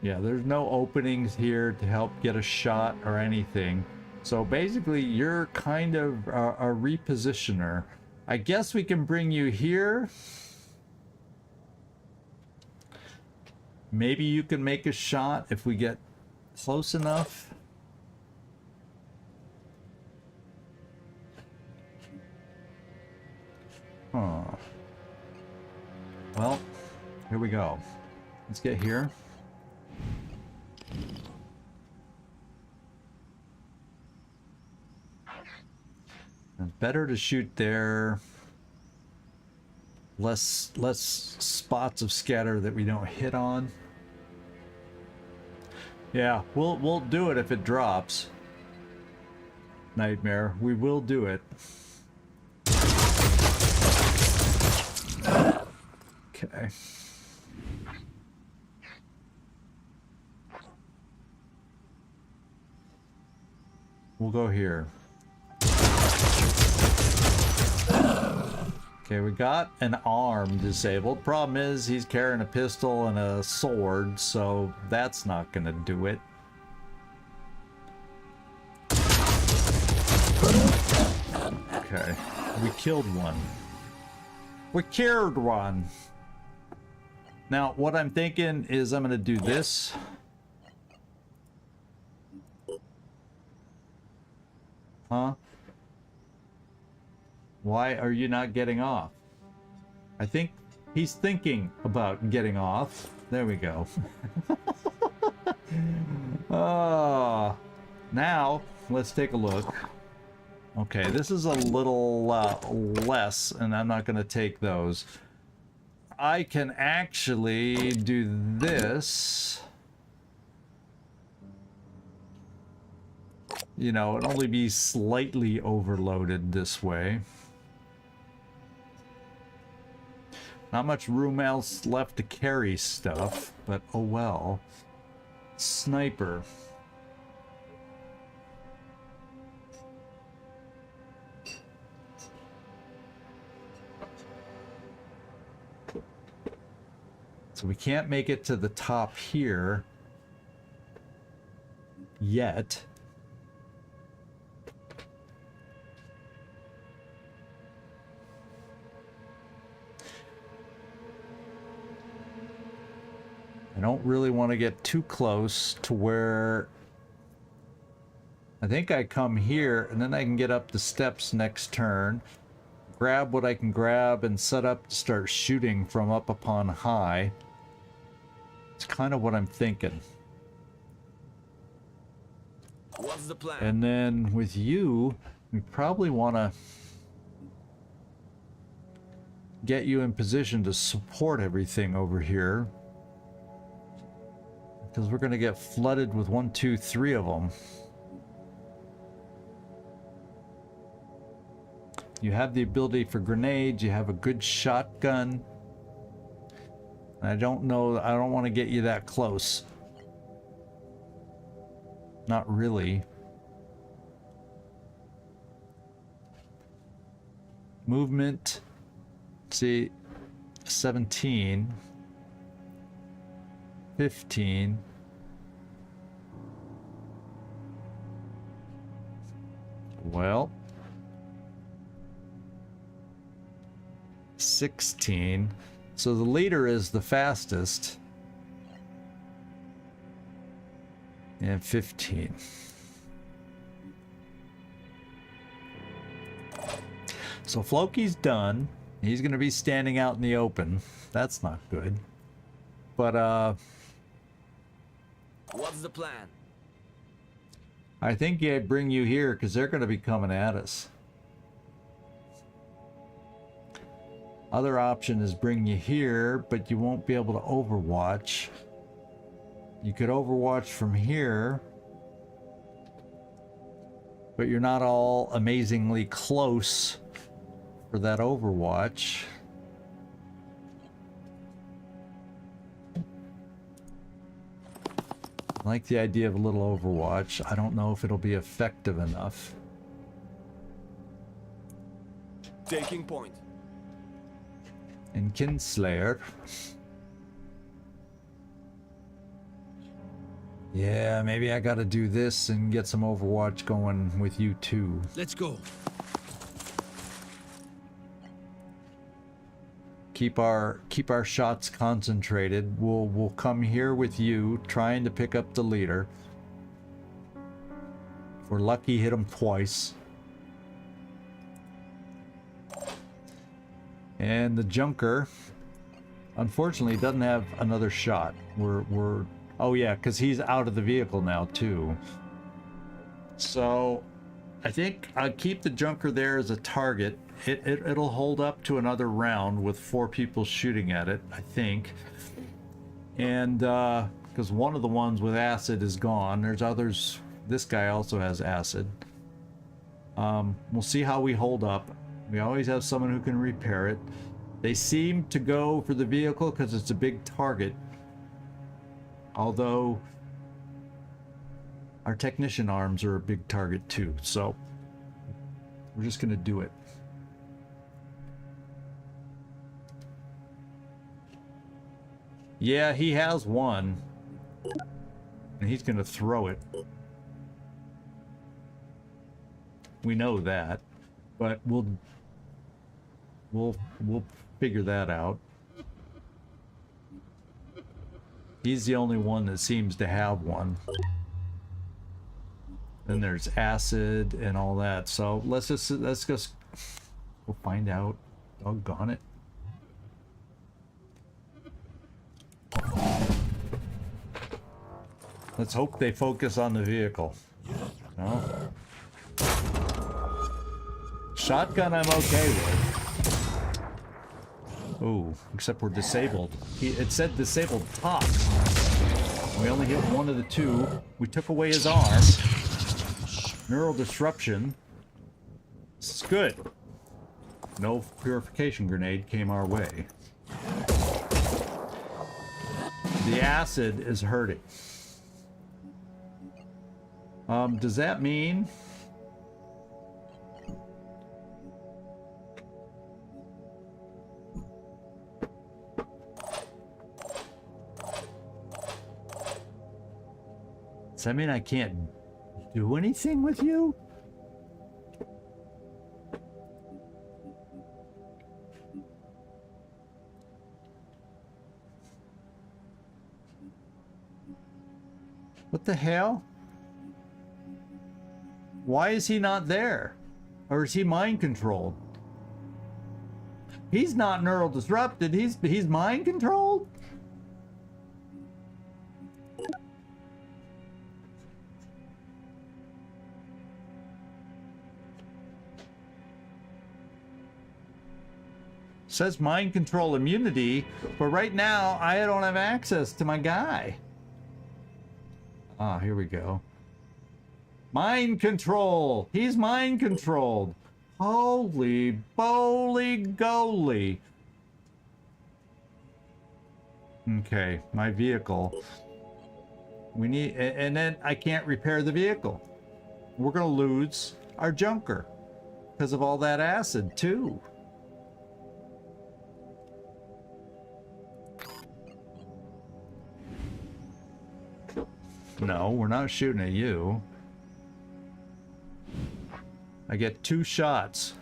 Yeah, there's no openings here to help get a shot or anything. So basically, you're kind of a repositioner. I guess we can bring you here. Maybe you can make a shot if we get close enough. Huh. Well, here we go. Let's get here. It's better to shoot there. Less spots of scatter that we don't hit on. Yeah, we'll do it if it drops. Nightmare, we will do it. Okay. We'll go here. Okay, we got an arm disabled. Problem is, he's carrying a pistol and a sword, so that's not gonna do it. Okay, we killed one. We killed one. Now, what I'm thinking is I'm gonna do this. Huh? Why are you not getting off? I think he's thinking about getting off. There we go. Now, let's take a look. Okay, this is a little less, and I'm not going to take those. I can actually do this. You know, it'd only be slightly overloaded this way. Not much room else left to carry stuff, but oh well. Sniper. So we can't make it to the top here yet. I don't really want to get too close to where I think I come here and then I can get up the steps next turn, grab what I can grab and set up to start shooting from up upon high. It's kind of what I'm thinking. What's the plan? And then with you, we probably want to get you in position to support everything over here. Because we're going to get flooded with 1, 2, 3 of them. You have the ability for grenades. You have a good shotgun. I don't know. I don't want to get you that close. Not really. Movement. See, 17. 15. Well, 16. So the leader is the fastest. And 15. So Floki's done. He's going to be standing out in the open. That's not good. But, What's the plan? I think I'd bring you here because they're going to be coming at us. Other option is bring you here, but you won't be able to overwatch. You could overwatch from here, but you're not all amazingly close for that overwatch. I like the idea of a little overwatch. I don't know if it'll be effective enough. Taking point. And Kinslayer. Yeah, maybe I gotta do this and get some overwatch going with you too. Let's go. Keep our shots concentrated. We'll come here with you, trying to pick up the leader. If we're lucky, hit him twice. And the Junker, unfortunately, doesn't have another shot. Oh yeah, because he's out of the vehicle now too. So I think I'll keep the Junker there as a target. It'll hold up to another round with 4 people shooting at it, I think. And because one of the ones with acid is gone, there's others. This guy also has acid. We'll see how we hold up. We always have someone who can repair it. They seem to go for the vehicle because it's a big target. Although our technician arms are a big target too, so we're just gonna do it. Yeah, he has one, and he's gonna throw it. We know that, but we'll figure that out. He's the only one that seems to have one. Then there's acid and all that. So let's just we'll find out. Doggone it. Let's hope they focus on the vehicle. No. Shotgun I'm okay with. Ooh, except we're disabled. It said disabled top. We only hit one of the 2. We took away his arm. Neural disruption. This is good. No purification grenade came our way. The acid is hurting. Does that mean... Does that mean I can't do anything with you? What the hell? Why is he not there? Or is he mind controlled? He's not neural disrupted. He's mind controlled? Says mind control immunity, but right now I don't have access to my guy. Ah, here we go. Mind control. He's mind controlled. Holy boly goly. Okay, my vehicle. We need, and then I can't repair the vehicle. We're gonna lose our junker because of all that acid too. No, we're not shooting at you. I get 2 shots.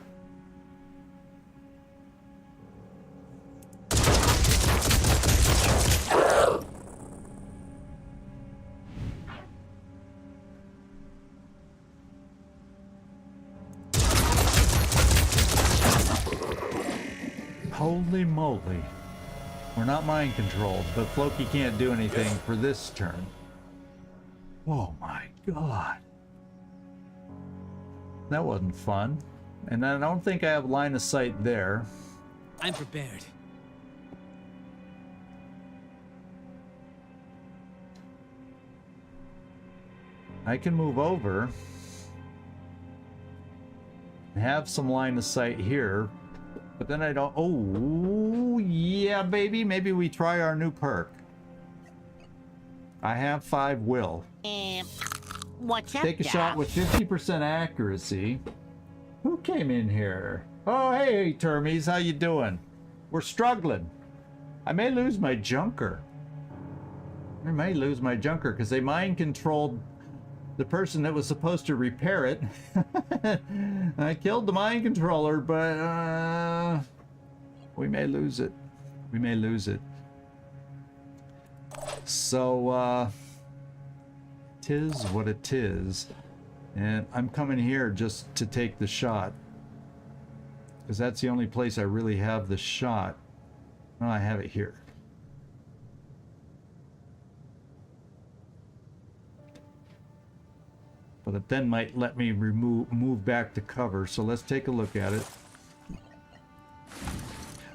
Holy moly. We're not mind controlled, but Floki can't do anything for this turn. Oh my god. That wasn't fun. And I don't think I have line of sight there. I'm prepared. I can move over and have some line of sight here, but then I don't. Oh, yeah, baby. Maybe we try our new perk. I have 5 will. What's up, Take a shot with 50% accuracy. Who came in here? Oh, hey, Termies, how you doing? We're struggling. I may lose my junker. I may lose my junker because they mind controlled the person that was supposed to repair it. I killed the mind controller, but we may lose it. We may lose it. So, tis what it is. And I'm coming here just to take the shot. Because that's the only place I really have the shot. Oh, I have it here. But it then might let me move back to cover. So let's take a look at it.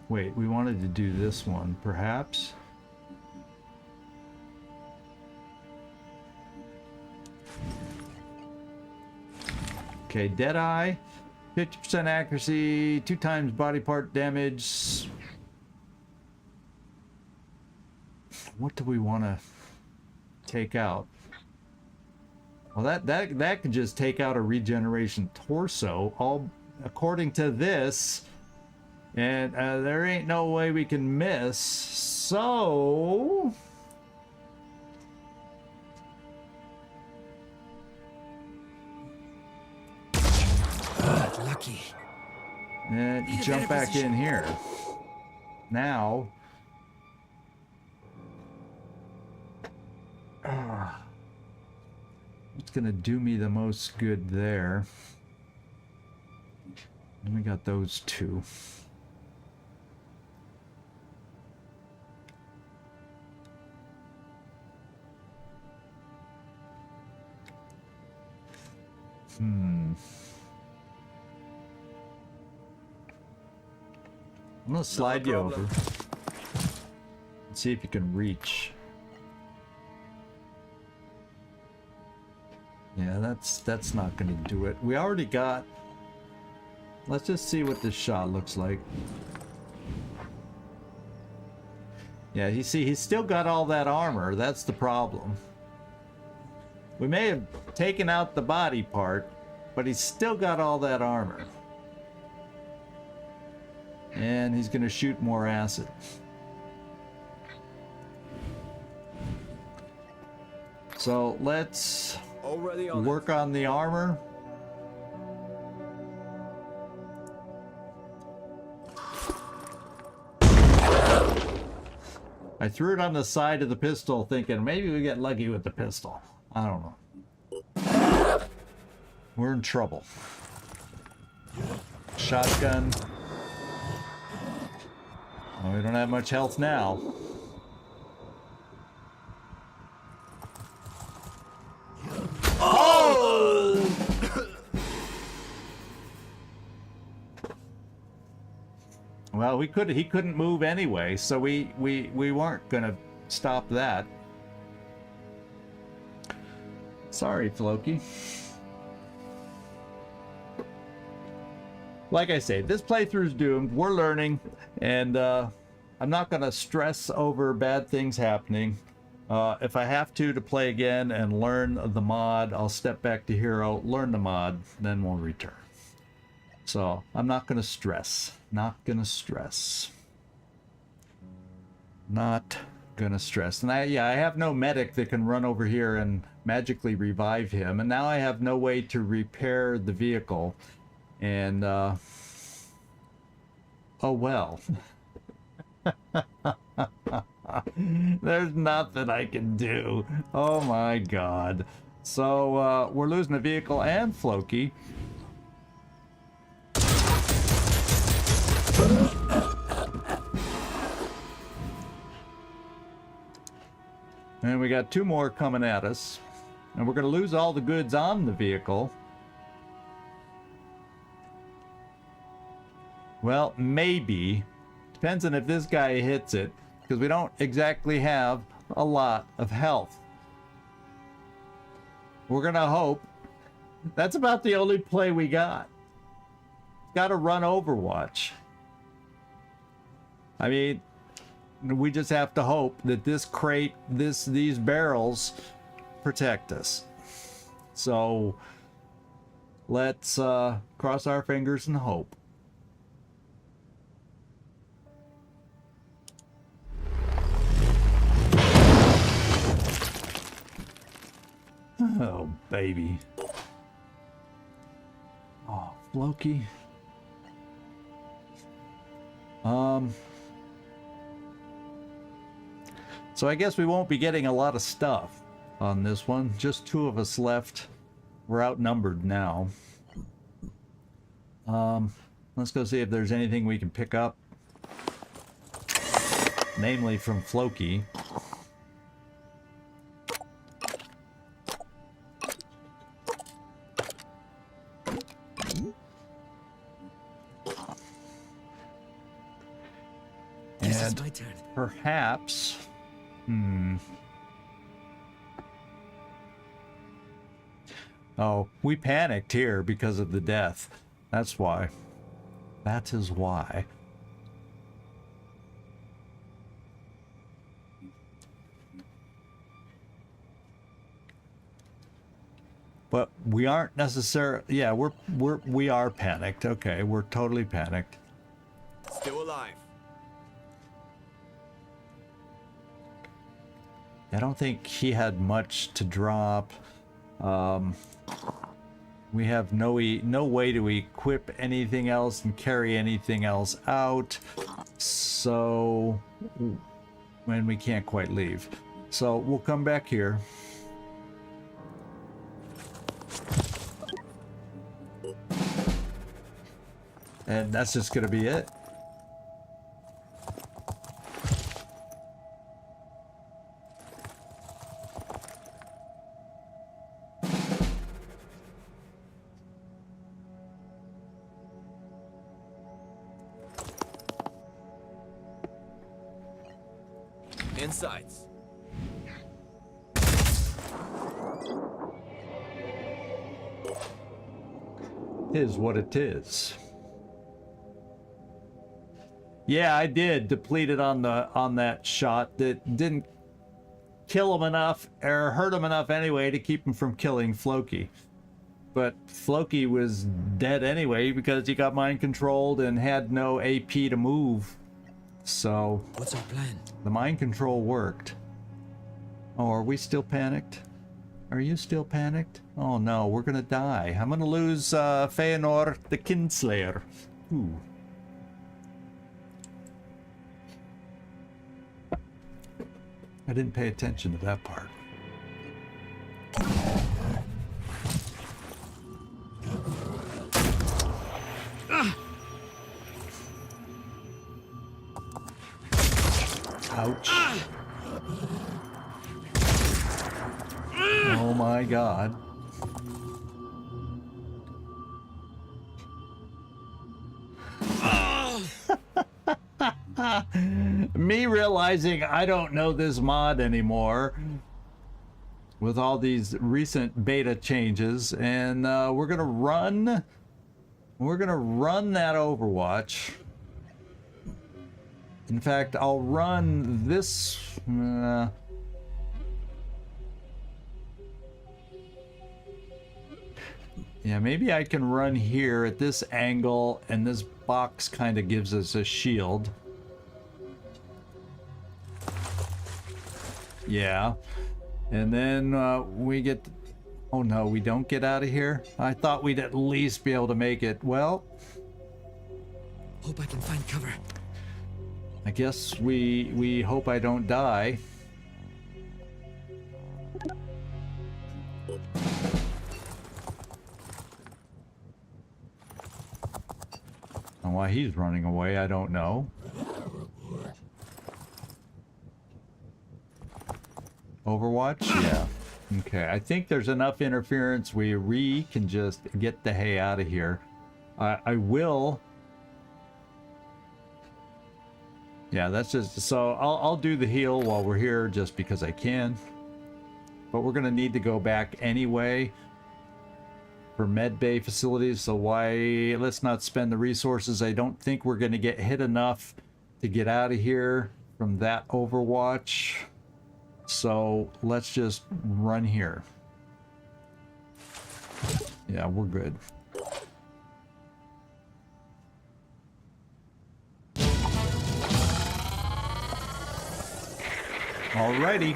Wait, we wanted to do this one, perhaps? Okay, Deadeye, 50% accuracy, 2 times body part damage. What do we want to take out? Well, that could just take out a regeneration torso, all according to this, and there ain't no way we can miss. So. Lucky. And jump back in here. Now. What's gonna do me the most good there? And we got those 2. I'm gonna slide you over. Let's see if you can reach. Yeah, that's not gonna do it. We already got. Let's just see what this shot looks like. Yeah, you see, he's still got all that armor. That's the problem. We may have taken out the body part, but he's still got all that armor. And he's going to shoot more acid. So let's Already on work on the armor. I threw it on the side of the pistol thinking maybe we get lucky with the pistol. I don't know. We're in trouble. Shotgun. Oh, we don't have much health now. Well, he couldn't move anyway, so we weren't gonna stop that. Sorry, Floki. Like I say, this playthrough's doomed. We're learning, and I'm not gonna stress over bad things happening. If I have to play again and learn the mod, I'll step back to Hero, learn the mod, then we'll return. So I'm not gonna stress. Not gonna stress. Not gonna stress. And I have no medic that can run over here and magically revive him. And now I have no way to repair the vehicle. And oh well. There's nothing I can do. Oh my god. So we're losing the vehicle and Floki. And we got 2 more coming at us. And we're going to lose all the goods on the vehicle. Well, maybe. Depends on if this guy hits it. Because we don't exactly have a lot of health. We're going to hope. That's about the only play we got. Got to run Overwatch. I mean, we just have to hope that this crate, these barrels protect us. So let's cross our fingers and hope. Oh, baby. Oh, Floki. So I guess we won't be getting a lot of stuff on this one. Just 2 of us left. We're outnumbered now. Let's go see if there's anything we can pick up. Namely from Floki. This is my turn. Perhaps... Oh, we panicked here because of the death. That's why. That is why. But we aren't necessarily... Yeah, we are panicked. Okay, we're totally panicked. Still alive. I don't think he had much to drop. We have no way to equip anything else and carry anything else out. So, when we can't quite leave. So we'll come back here. And that's just gonna be it. Insights. Is what it is. Yeah, I did deplete it on that shot. That didn't kill him enough or hurt him enough anyway to keep him from killing Floki. But Floki was dead anyway because he got mind controlled and had no AP to move. So What's our plan? the mind control worked. Oh, are we still panicked? Are you still panicked? Oh no, we're gonna die. I'm gonna lose Feanor the Kinslayer. Ooh. I didn't pay attention to that part. Ouch. Oh my god. Me realizing I don't know this mod anymore with all these recent beta changes, and we're gonna run that Overwatch. In fact, I'll run this yeah, maybe I can run here at this angle, and this box kind of gives us a shield. Yeah. And then we get... Oh no, we don't get out of here? I thought we'd at least be able to make it. Well... Hope I can find cover. I guess we hope I don't die. And why he's running away, I don't know. Overwatch? Yeah. Okay, I think there's enough interference we can just get the hay out of here. I will... Yeah, that's just... So I'll do the heal while we're here just because I can. But we're gonna need to go back anyway for medbay facilities, so why... Let's not spend the resources. I don't think we're gonna get hit enough to get out of here from that Overwatch. So let's just run here. Yeah, we're good. Alrighty.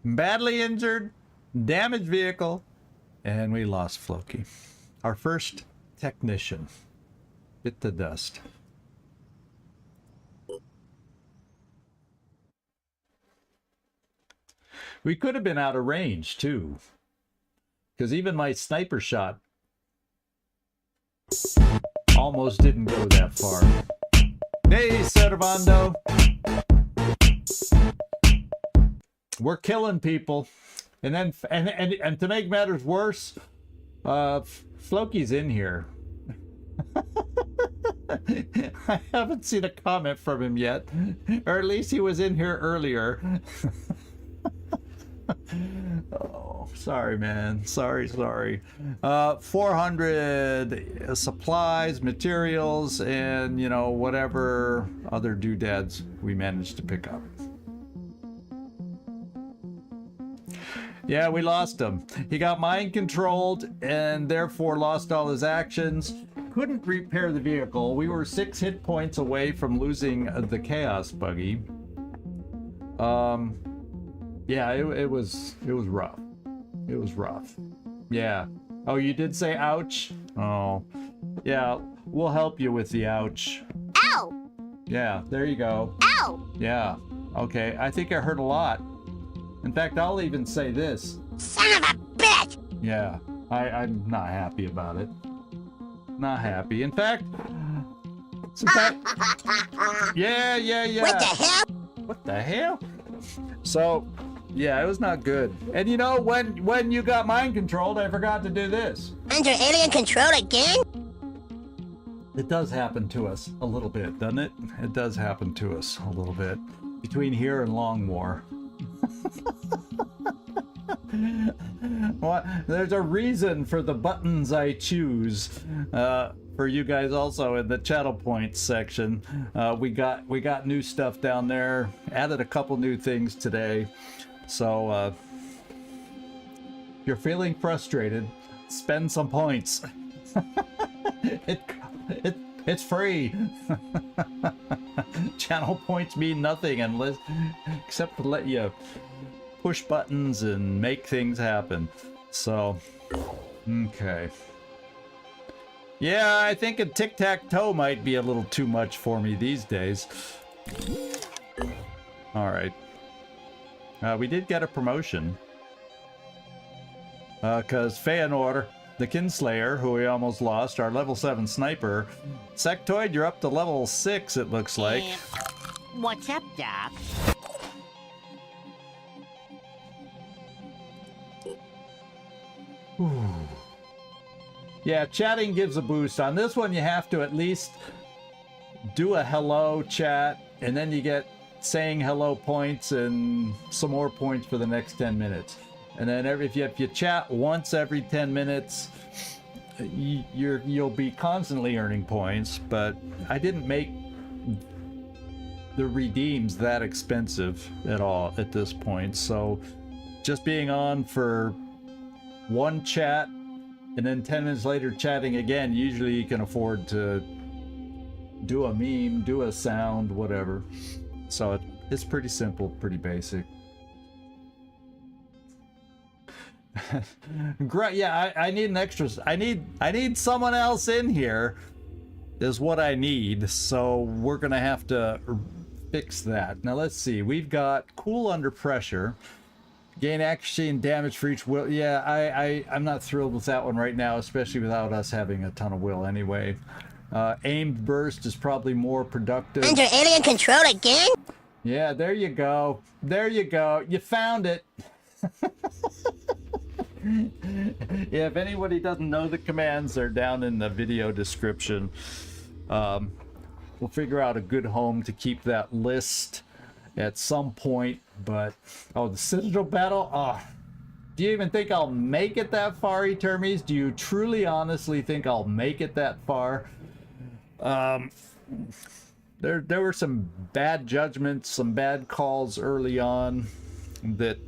Badly injured, damaged vehicle, and we lost Floki. Our first technician. Bit the dust. We could have been out of range, too. Because even my sniper shot almost didn't go that far. Hey, Servando! We're killing people. And then, and to make matters worse, Floki's in here. I haven't seen a comment from him yet. Or at least he was in here earlier. Oh, sorry, man. Sorry. 400 supplies, materials, and, you know, whatever other doodads we managed to pick up. Yeah, we lost him. He got mind controlled and therefore lost all his actions. Couldn't repair the vehicle. We were 6 hit points away from losing the chaos buggy. Yeah, it was rough. It was rough. Yeah. Oh, you did say ouch? Oh. Yeah, we'll help you with the ouch. Ow! Yeah, there you go. Ow! Yeah. Okay, I think I hurt a lot. In fact, I'll even say this. Son of a bitch! Yeah, I'm not happy about it. Not happy. In fact, yeah. What the hell? What the hell? So, yeah, it was not good. And you know, when you got mind controlled, I forgot to do this. Under alien control again? It does happen to us a little bit, doesn't it? It does happen to us a little bit. Between here and Long War. Well, there's a reason for the buttons I choose. for you guys also in the channel points section. We got new stuff down there. Added a couple new things today. So if you're feeling frustrated, spend some points. It's free. Channel points mean nothing unless except to let you push buttons and make things happen. So okay. Yeah, I think a tic-tac-toe might be a little too much for me these days. Alright. We did get a promotion. Because Feanor, the Kinslayer, who we almost lost, our level 7 sniper. Sectoid, you're up to level 6, it looks like. What's up, Doc? Yeah, chatting gives a boost. On this one, you have to at least do a hello chat, and then you get saying hello points and some more points for the next 10 minutes. And then if you chat once every 10 minutes, you'll be constantly earning points. But I didn't make the redeems that expensive at all at this point. So just being on for one chat and then 10 minutes later chatting again, usually you can afford to do a meme, do a sound, whatever. So it's pretty simple, pretty basic. Great. Yeah, I need an extra. I need someone else in here is what I need. So we're gonna have to fix that. Now let's see. We've got cool under pressure. Gain accuracy and damage for each will. Yeah, I'm not thrilled with that one right now, especially without us having a ton of will anyway. Aimed burst is probably more productive. Under alien control again? Yeah, there you go. There you go. You found it. Yeah, if anybody doesn't know the commands, they're down in the video description. We'll figure out a good home to keep that list at some point. But oh, the Citadel battle. Oh, do you even think I'll make it that far, Etermes? Do you truly, honestly think I'll make it that far? There were some bad judgments, some bad calls early on that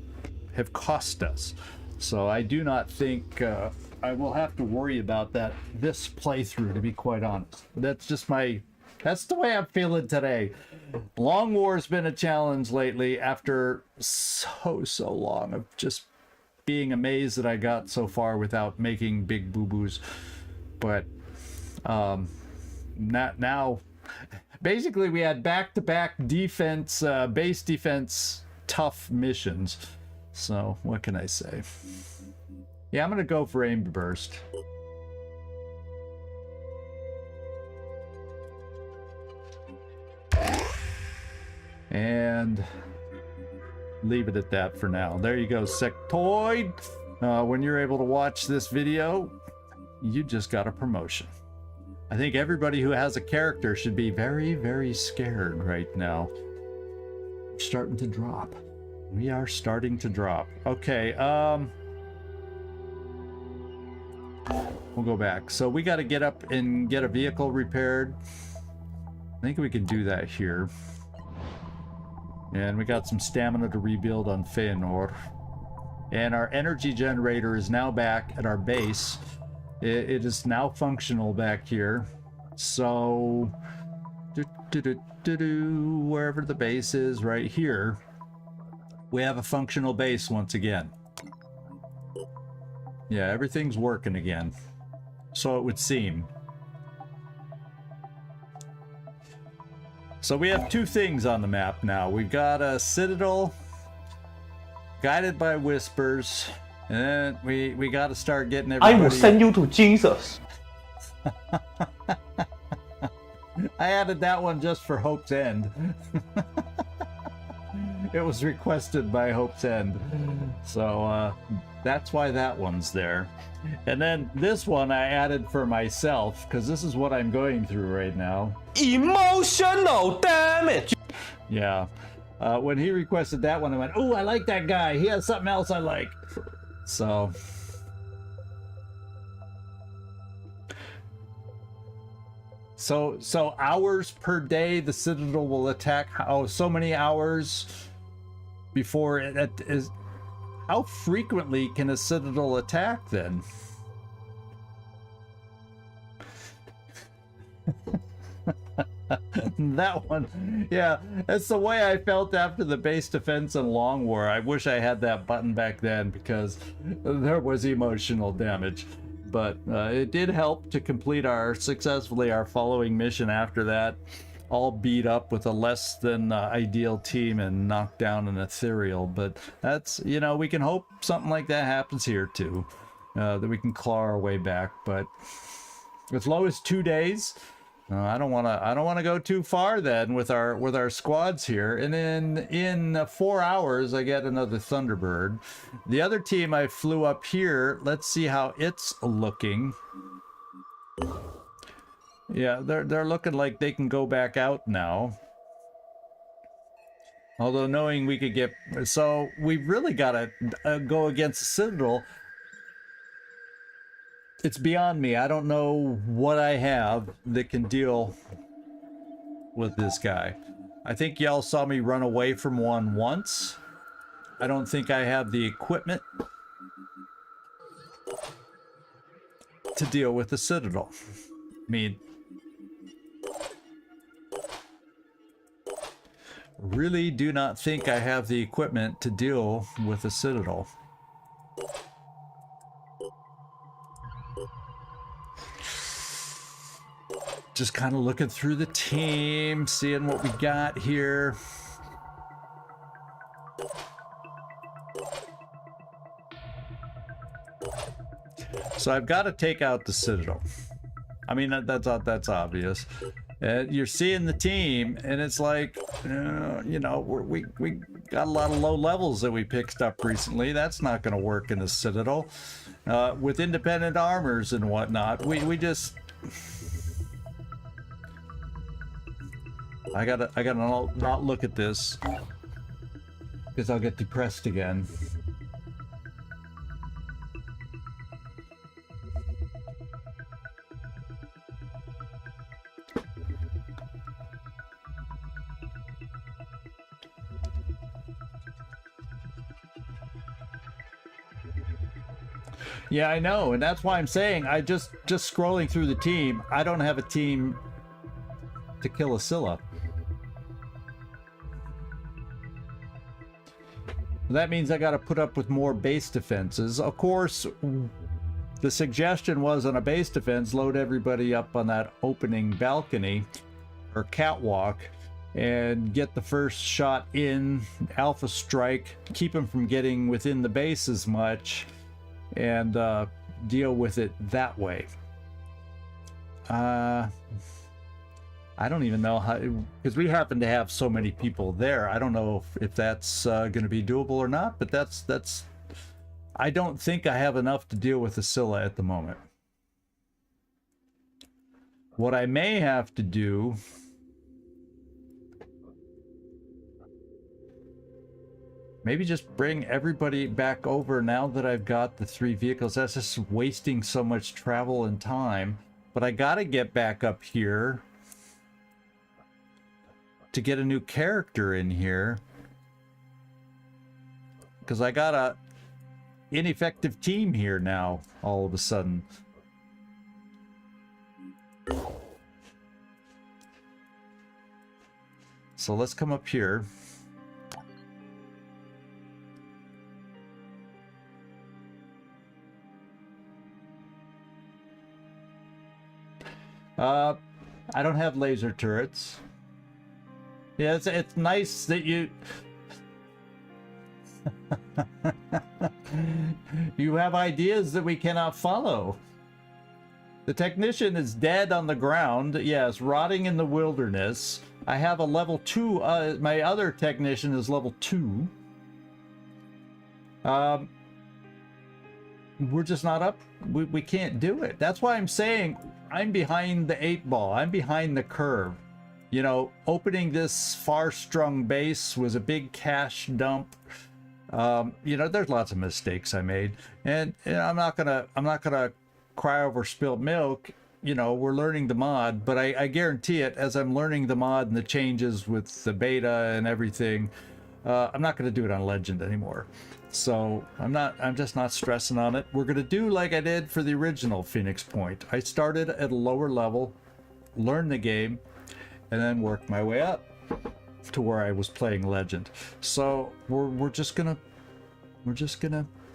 have cost us. So I do not think I will have to worry about that this playthrough, to be quite honest. That's just that's the way I'm feeling today. Long War's been a challenge lately after so long of just being amazed that I got so far without making big boo-boos. But not now. Basically, we had back-to-back defense, base defense, tough missions. So, what can I say? Yeah, I'm gonna go for aimed burst. And leave it at that for now. There you go, Sectoid. When you're able to watch this video, you just got a promotion. I think everybody who has a character should be very, very scared right now. We're starting to drop. We are starting to drop. Okay, we'll go back. So we got to get up and get a vehicle repaired. I think we can do that here. And we got some stamina to rebuild on Feanor. And our energy generator is now back at our base. It is now functional back here. So, wherever the base is, right here, we have a functional base once again. Yeah, everything's working again. So it would seem. So we have two things on the map now. We've got a Citadel guided by whispers, and then we got to start getting everybody... I will send you to Jesus. I added that one just for Hope's End. It was requested by Hope's End. So that's why that one's there. And then this one I added for myself, because this is what I'm going through right now. Emotional damage. Yeah. When he requested that one, I went, oh, I like that guy. He has something else I like. So... So hours per day the Citadel will attack. Oh, so many hours before it is. How frequently can a Citadel attack then? That one, yeah, that's the way I felt after the base defense and long war. I wish I had that button back then because there was emotional damage, but it did help to complete successfully our following mission after that, all beat up with a less than ideal team and knocked down an ethereal. But that's, you know, we can hope something like that happens here too, that we can claw our way back. But as low as 2 days. I don't want to go too far then with our squads here. And then in 4 hours I get another Thunderbird. The other team I flew up here, let's see how it's looking. Yeah, they're looking like they can go back out now. Although knowing we could get, so we really got to go against the Citadel. It's beyond me. I don't know what I have that can deal with this guy. I think y'all saw me run away from one once. I don't think I have the equipment to deal with the Citadel. I mean, really do not think I have the equipment to deal with the Citadel. Just kind of looking through the team, seeing what we got here. So I've got to take out the Citadel. I mean, that's obvious. You're seeing the team, and it's like, you know, we got a lot of low levels that we picked up recently. That's not going to work in the Citadel. With independent armors and whatnot, we just... I gotta not look at this because I'll get depressed again. Yeah, I know, and that's why I'm saying I just scrolling through the team, I don't have a team to kill a Scylla. That means I got to put up with more base defenses. Of course, the suggestion was on a base defense, load everybody up on that opening balcony or catwalk and get the first shot in, alpha strike, keep them from getting within the base as much, and deal with it that way. I don't even know how, because we happen to have so many people there. I don't know if that's going to be doable or not, but that's I don't think I have enough to deal with the Scylla at the moment. What I may have to do maybe just bring everybody back over now that I've got the 3 vehicles. That's just wasting so much travel and time. But I got to get back up here to get a new character in here, because I got a ineffective team here now all of a sudden. So let's come up here. I don't have laser turrets. Yeah, it's nice that you you have ideas that we cannot follow. The technician is dead on the ground. Yes, rotting in the wilderness. I have a level 2. My other technician is level 2. We're just not up. We can't do it. That's why I'm saying I'm behind the 8 ball. I'm behind the curve. You know, opening this far-strung base was a big cash dump. You know, there's lots of mistakes I made, and I'm not gonna cry over spilled milk. you know, we're learning the mod, but I guarantee it, as I'm learning the mod and the changes with the beta and everything, I'm not going to do it on Legend anymore. So I'm just not stressing on it. We're going to do like I did for the original Phoenix Point. I started at a lower level, learned the game, and then worked my way up to where I was playing Legend. So we're just gonna,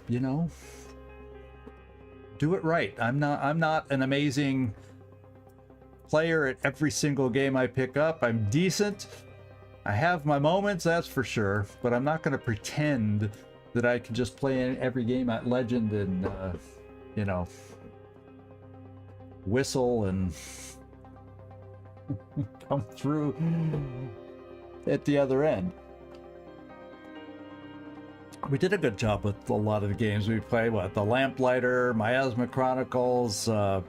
you know, do it right. I'm not an amazing player at every single game I pick up. I'm decent. I have my moments, that's for sure, but I'm not gonna pretend that I can just play in every game at Legend and you know, whistle and come through at the other end. We did a good job with a lot of the games we played. What, the Lamplighter, Miasma Chronicles, what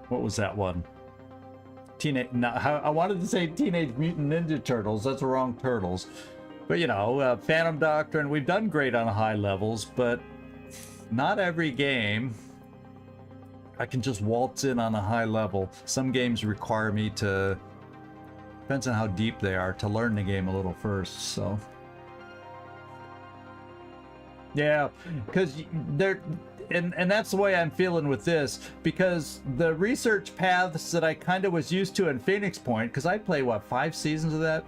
was that one? I wanted to say Teenage Mutant Ninja Turtles. That's the wrong Turtles. But you know, Phantom Doctrine, we've done great on high levels, but not every game I can just waltz in on a high level. Some games require me to, depends on how deep they are, to learn the game a little first, so. Yeah, because they're, and that's the way I'm feeling with this, because the research paths that I kind of was used to in Phoenix Point, because I play, what, 5 seasons of that,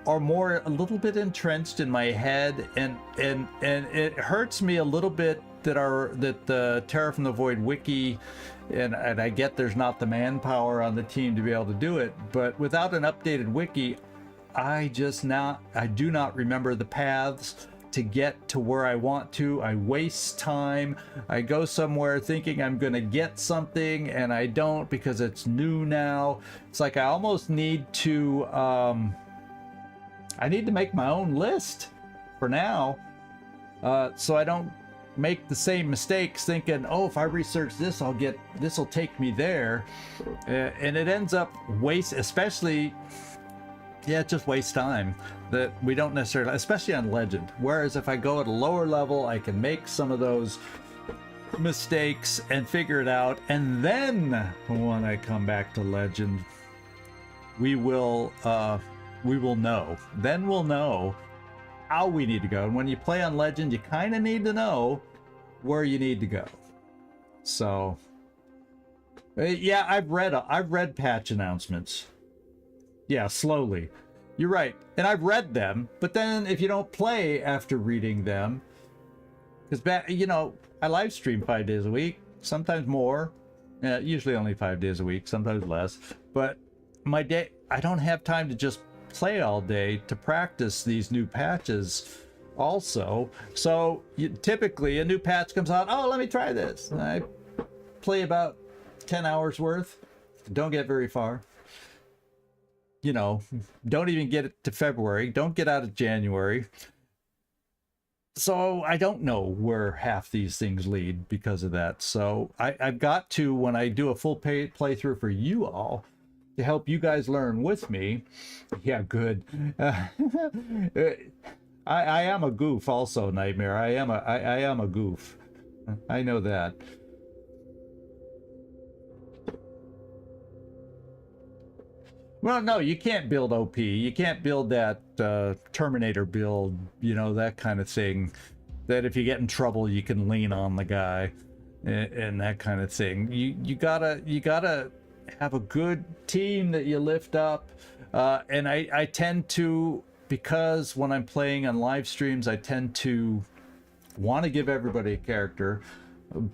are more a little bit entrenched in my head, and it hurts me a little bit that the Terror from the Void wiki, and I get there's not the manpower on the team to be able to do it, but without an updated wiki, I do not remember the paths to get to where I want to. I waste time. I go somewhere thinking I'm gonna get something and I don't because it's new now. It's like I almost need to I need to make my own list for now, so I don't make the same mistakes thinking, oh, if I research this, this will take me there, and it ends up especially, yeah, it just wastes time that we don't necessarily, especially on Legend. Whereas if I go at a lower level, I can make some of those mistakes and figure it out, and then when I come back to Legend, we will know. Then we'll know how we need to go. And when you play on Legend, you kind of need to know where you need to go. So, yeah, I've read patch announcements. Yeah, slowly. You're right. And I've read them, but then if you don't play after reading them, because, you know, I live stream 5 days a week, sometimes more, usually only 5 days a week, sometimes less, but my day, I don't have time to just play all day to practice these new patches also. So typically a new patch comes out, oh, let me try this. And I play about 10 hours worth, don't get very far. You know, don't even get it to February, don't get out of January. So I don't know where half these things lead because of that. So I've got to, when I do a full playthrough for you all, to help you guys learn with me. Yeah, good. I am a goof also, Nightmare. I am a goof. I know that. Well, no, you can't build OP. You can't build that Terminator build, you know, that kind of thing. That if you get in trouble, you can lean on the guy and that kind of thing. You gotta have a good team that you lift up, and I tend to, because when I'm playing on live streams, I tend to want to give everybody a character,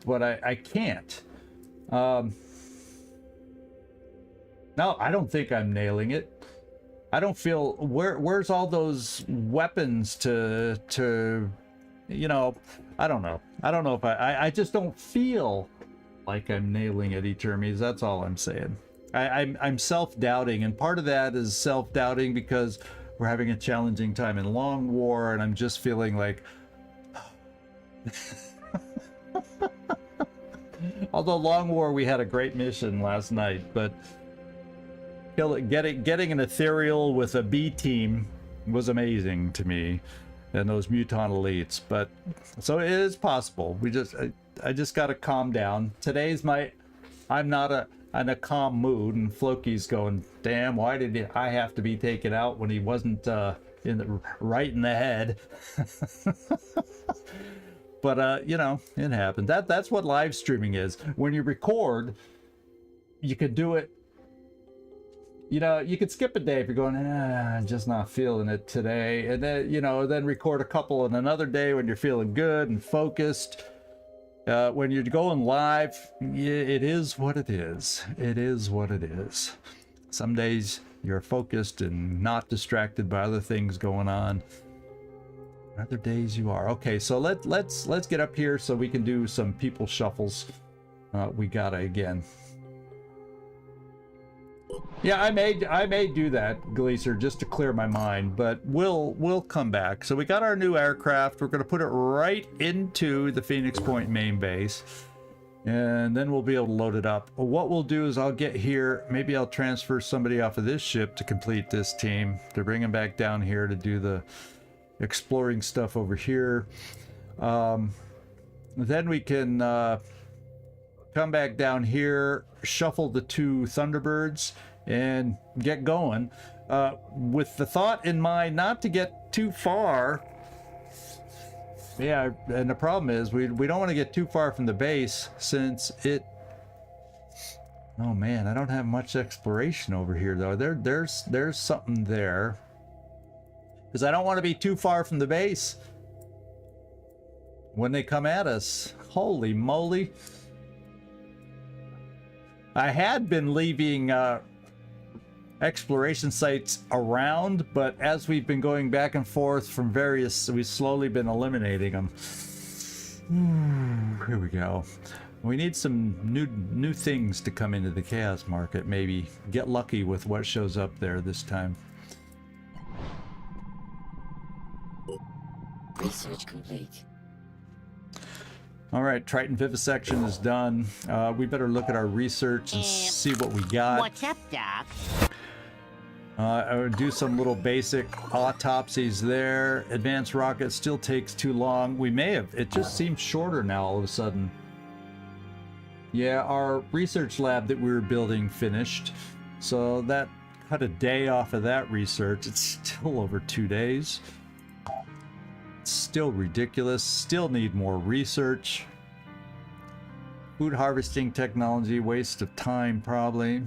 but I can't. No, I don't think I'm nailing it. I don't feel, where's all those weapons to you know, I don't know if I just don't feel like I'm nailing it, Etermes. That's all I'm saying. I'm self-doubting, and part of that is self-doubting because we're having a challenging time in Long War, and I'm just feeling like although Long War, we had a great mission last night, but getting an ethereal with a B team was amazing to me, and those Mutant elites. But so it is possible. I just got to calm down. Today's my I'm not in a calm mood, and Floki's going, damn, why did I have to be taken out when he wasn't right in the head? But you know, it happened. That's what live streaming is. When you record, you could do it. You know, you could skip a day if you're going, I'm just not feeling it today. And then, you know, then record a couple on another day when you're feeling good and focused. When you're going live, it is what it is. It is what it is. Some days you're focused and not distracted by other things going on. Other days you are. Okay, so let's get up here so we can do some people shuffles. We gotta again. Yeah, I may do that, Gleaser, just to clear my mind, but we'll come back. So we got our new aircraft. We're going to put it right into the Phoenix Point main base, and then we'll be able to load it up. What we'll do is I'll get here. Maybe I'll transfer somebody off of this ship to complete this team, to bring them back down here to do the exploring stuff over here. Then we can come back down here, shuffle the 2 Thunderbirds, and get going, with the thought in mind not to get too far. Yeah, and the problem is we don't want to get too far from the base, since it... Oh man, I don't have much exploration over here though. There's something there, because I don't want to be too far from the base when they come at us. Holy moly. I had been leaving exploration sites around, but as we've been going back and forth from various, we've slowly been eliminating them. Here we go. We need some new things to come into the chaos market. Maybe get lucky with what shows up there this time. Research complete. All right, Triton vivisection is done. We better look at our research and see what we got. What's up, Doc? I would do some little basic autopsies there. Advanced rocket still takes too long. We may have, it just seems shorter now all of a sudden. Yeah, our research lab that we were building finished, so that cut a day off of that research. It's still over 2 days. It's still ridiculous. Still need more research. Food harvesting technology, waste of time probably.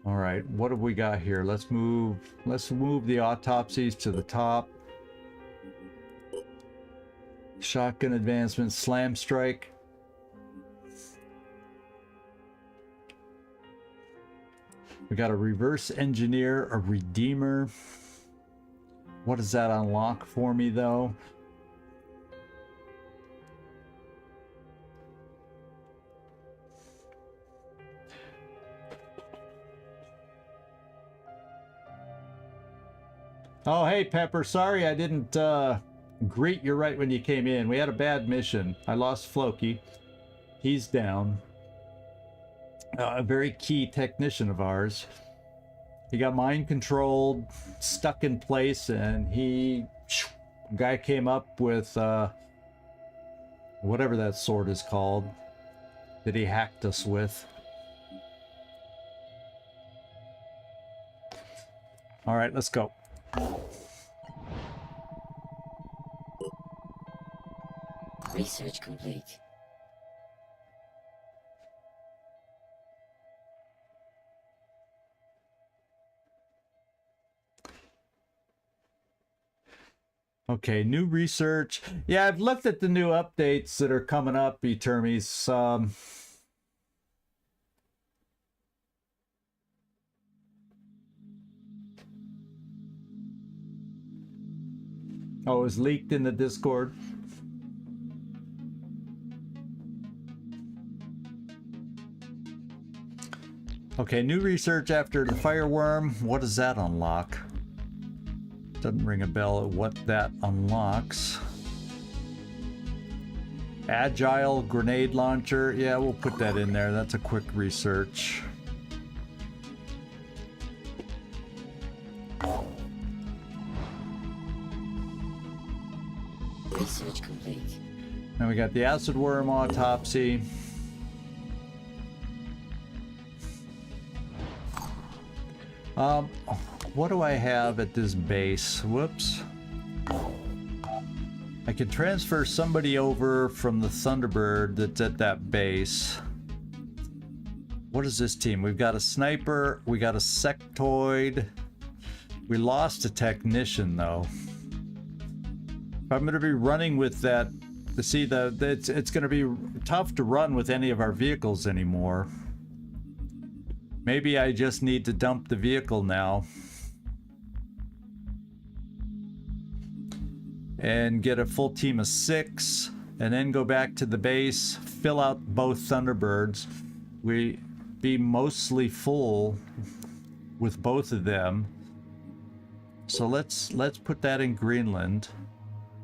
All right, what have we got here? Let's move the autopsies to the top. Shotgun advancement, slam strike. We got a reverse engineer, a redeemer. What does that unlock for me though? Oh, hey, Pepper. Sorry I didn't greet you right when you came in. We had a bad mission. I lost Floki. He's down. A very key technician of ours. He got mind controlled, stuck in place, and guy came up with whatever that sword is called that he hacked us with. All right, let's go. Research complete. Okay, new research. Yeah, I've looked at the new updates that are coming up, Etermes. Oh, it was leaked in the Discord. Okay, new research after the fireworm. What does that unlock? Doesn't ring a bell at what that unlocks. Agile grenade launcher. Yeah, we'll put that in there. That's a quick research. Research complete. Then we got the acid worm autopsy. What do I have at this base? Whoops. I could transfer somebody over from the Thunderbird that's at that base. What is this team? We've got a sniper, we got a sectoid. We lost a technician though. If I'm going to be running with that, to see it's going to be tough to run with any of our vehicles anymore. Maybe I just need to dump the vehicle now and get a full team of 6 and then go back to the base, fill out both Thunderbirds. We be mostly full with both of them. So let's put that in Greenland,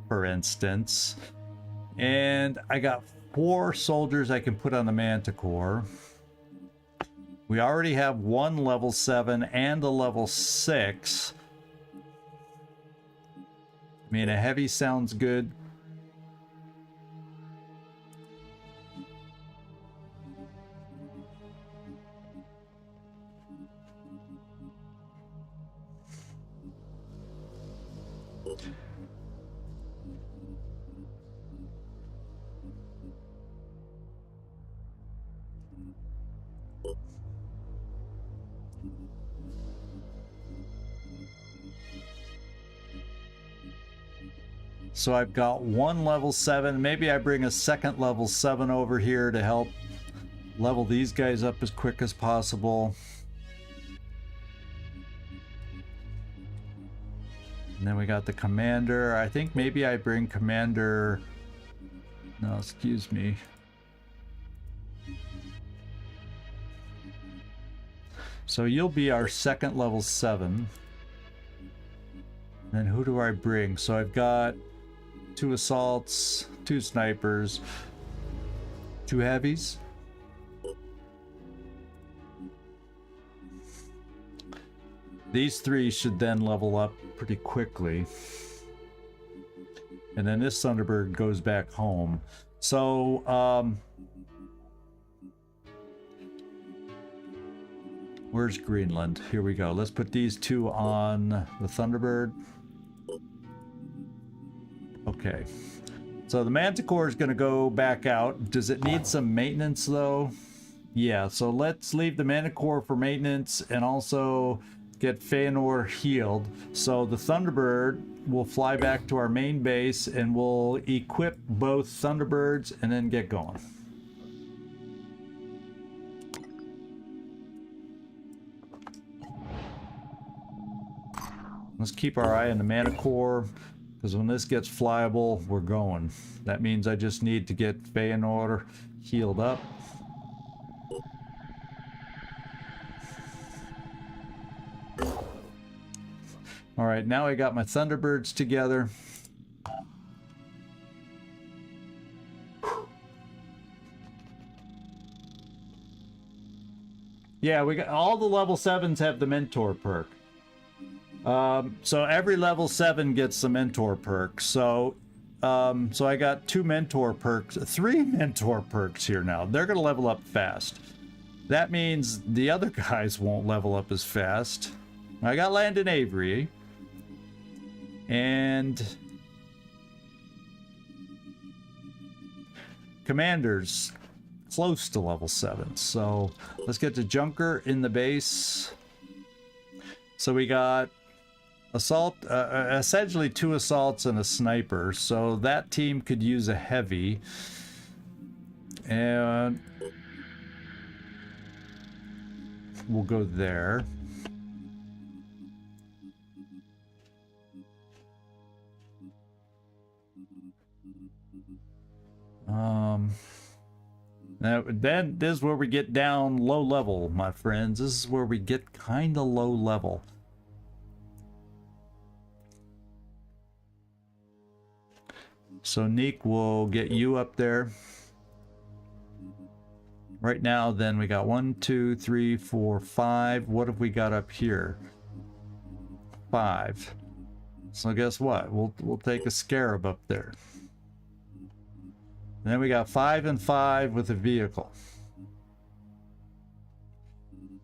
for instance. And I got 4 soldiers I can put on the Manticore. We already have 1 level 7 and a level 6. I mean, a heavy sounds good. So I've got 1 level 7. Maybe I bring a second level 7 over here to help level these guys up as quick as possible. And then we got the commander. I think maybe I bring commander... No, excuse me. So you'll be our second level 7. And then who do I bring? So I've got 2 assaults, 2 snipers, 2 heavies. These 3 should then level up pretty quickly. And then this Thunderbird goes back home. So, where's Greenland? Here we go. Let's put these 2 on the Thunderbird. Okay. So the Manticore is going to go back out. Does it need some maintenance though? Yeah, so let's leave the Manticore for maintenance and also get Feanor healed. So the Thunderbird will fly back to our main base and we'll equip both Thunderbirds and then get going. Let's keep our eye on the Manticore, because when this gets flyable, we're going. That means I just need to get Feanor healed up. All right, now I got my Thunderbirds together. Yeah, we got all the level 7s have the Mentor perk. So every level 7 gets the Mentor perk. So I got 2 Mentor perks, 3 Mentor perks here now. They're gonna level up fast. That means the other guys won't level up as fast. I got Landon Avery. And Commander's close to level 7. So let's get to Junker in the base. So we got assault, essentially 2 assaults and a sniper. So that team could use a heavy. And we'll go there. Now, then this is where we get down low level, my friends. This is where we get kind of low level. So Neek will get you up there. Right now, then we got 1, 2, 3, 4, 5. What have we got up here? 5. So guess what? We'll take a Scarab up there. And then we got 5 and 5 with a vehicle.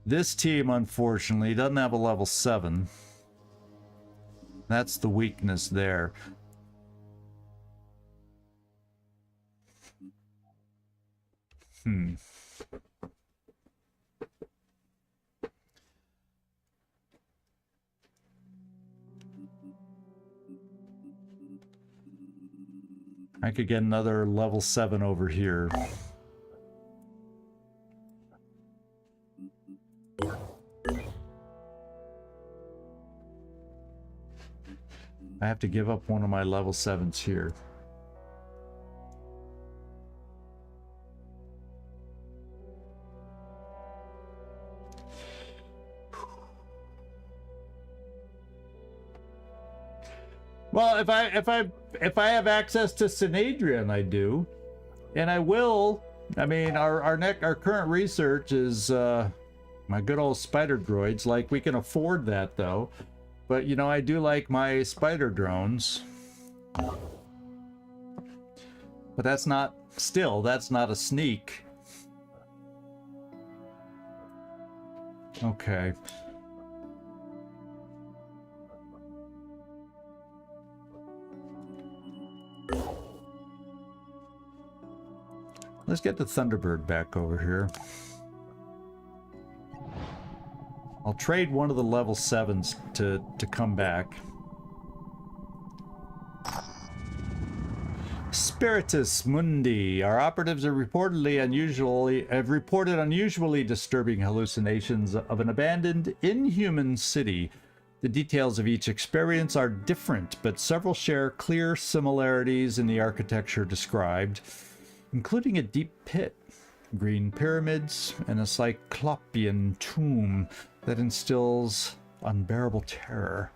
This team, unfortunately, doesn't have a level 7. That's the weakness there. I could get another level 7 over here. I have to give up one of my level 7s here. Well, if I have access to Synadrian, I do, and I will. I mean, our current research is my good old spider droids. Like, we can afford that though, but you know, I do like my spider drones. But that's not a sneak. Okay. Let's get the Thunderbird back over here. I'll trade one of the level 7s to come back. Spiritus Mundi. Our operatives have reported unusually disturbing hallucinations of an abandoned, inhuman city. The details of each experience are different, but several share clear similarities in the architecture described, including a deep pit, green pyramids, and a cyclopean tomb that instills unbearable terror.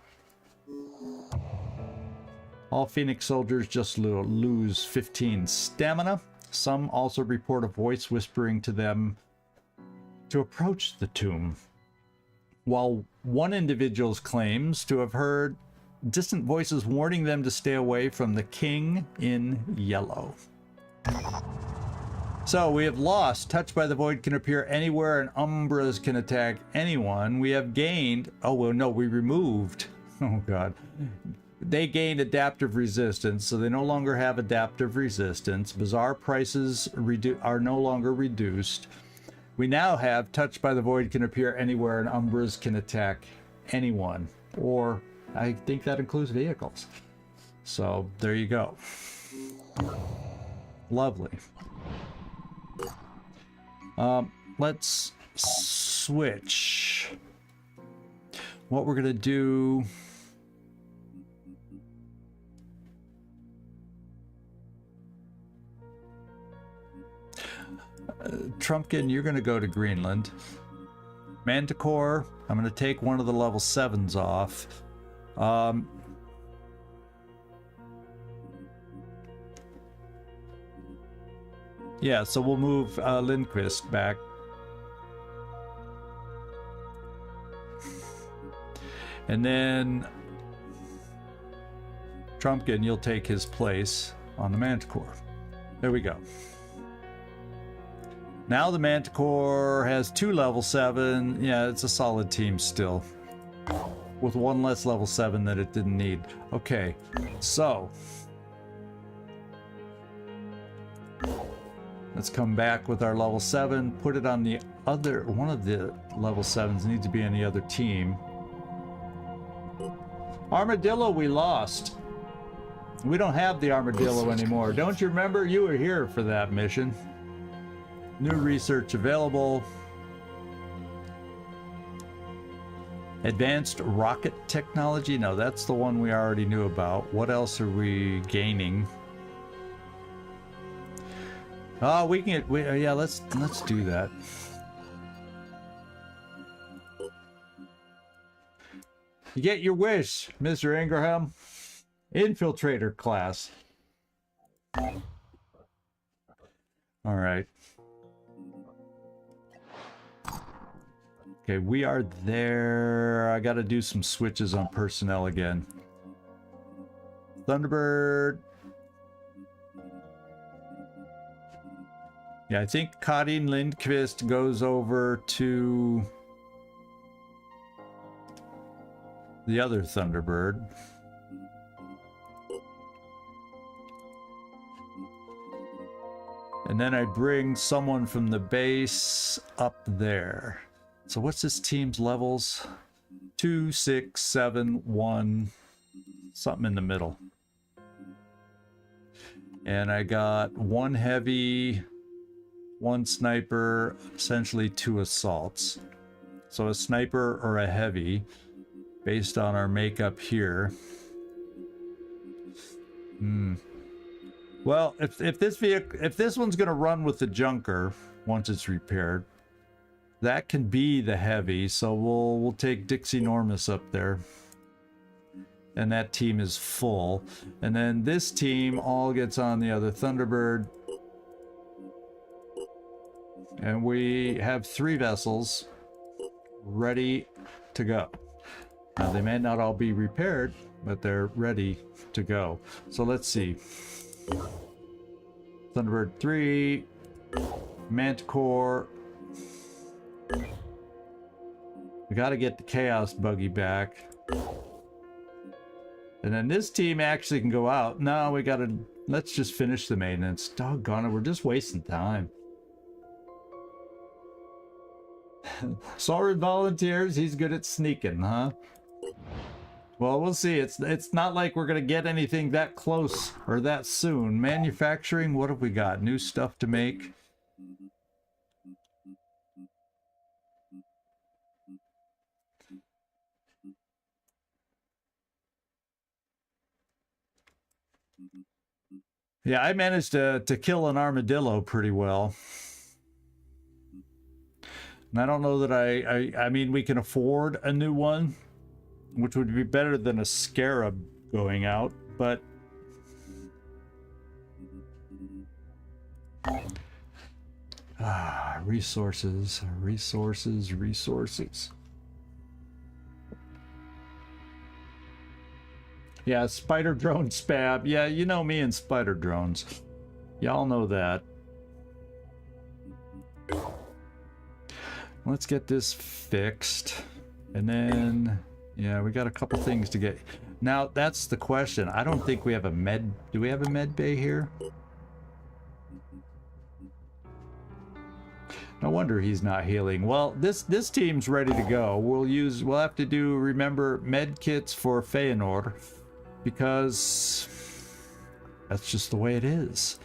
All Phoenix soldiers just lose 15 stamina. Some also report a voice whispering to them to approach the tomb, while one individual claims to have heard distant voices warning them to stay away from the king in yellow. So we have lost. Touched by the void can appear anywhere, and umbras can attack anyone. We have gained. Oh, well, no, we removed. Oh, God. They gained adaptive resistance, so they no longer have adaptive resistance. Bizarre prices are no longer reduced. We now have touched by the void can appear anywhere, and umbras can attack anyone. Or I think that includes vehicles. So there you go. Lovely. Let's switch. What we're gonna do. Trumpkin, you're gonna go to Greenland. Manticore, I'm gonna take one of the level 7s off. Yeah, so we'll move Lindquist back. And then Trumpkin, you'll take his place on the Manticore. There we go. Now the Manticore has 2 level 7. Yeah, it's a solid team still, with 1 less level 7 that it didn't need. Okay, so let's come back with our level 7, put it on the other, one of the level 7s needs to be on the other team. Armadillo we lost. We don't have the Armadillo anymore. Don't you remember? You were here for that mission. New research available. Advanced rocket technology. No, that's the one we already knew about. What else are we gaining? Oh, we can get, yeah, let's do that. You get your wish, Mr. Ingraham. Infiltrator class. All right. Okay, we are there. I got to do some switches on personnel again. Thunderbird. Yeah, I think Karin Lindqvist goes over to the other Thunderbird. And then I bring someone from the base up there. So what's this team's levels? 2, 6, 7, 1, something in the middle. And I got 1 heavy, 1 sniper, essentially 2 assaults. So a sniper or a heavy, based on our makeup here. Well, if this one's gonna run with the junker once it's repaired, that can be the heavy. So we'll take Dixie Normus up there, and that team is full. And then this team all gets on the other Thunderbird, and we have 3 vessels ready to go. Now they may not all be repaired, but they're ready to go. So let's see. Thunderbird 3, Manticore. We got to get the Chaos Buggy back. And then this team actually can go out. No, we got to... Let's just finish the maintenance. Doggone it, we're just wasting time. Soren volunteers. He's good at sneaking, huh? Well, we'll see. It's not like we're going to get anything that close or that soon. Manufacturing, what have we got? New stuff to make? Yeah, I managed to kill an armadillo pretty well. And I don't know that I mean, we can afford a new one, which would be better than a scarab going out, but resources. Yeah, spider drone spab. Yeah, you know me and spider drones. Y'all know that. Let's get this fixed. And then, yeah, we got a couple things to get. Now, that's the question. I don't think we have a med... Do we have a med bay here? No wonder he's not healing. Well, this team's ready to go. We'll have to do, remember, med kits for Feanor, because that's just the way it is.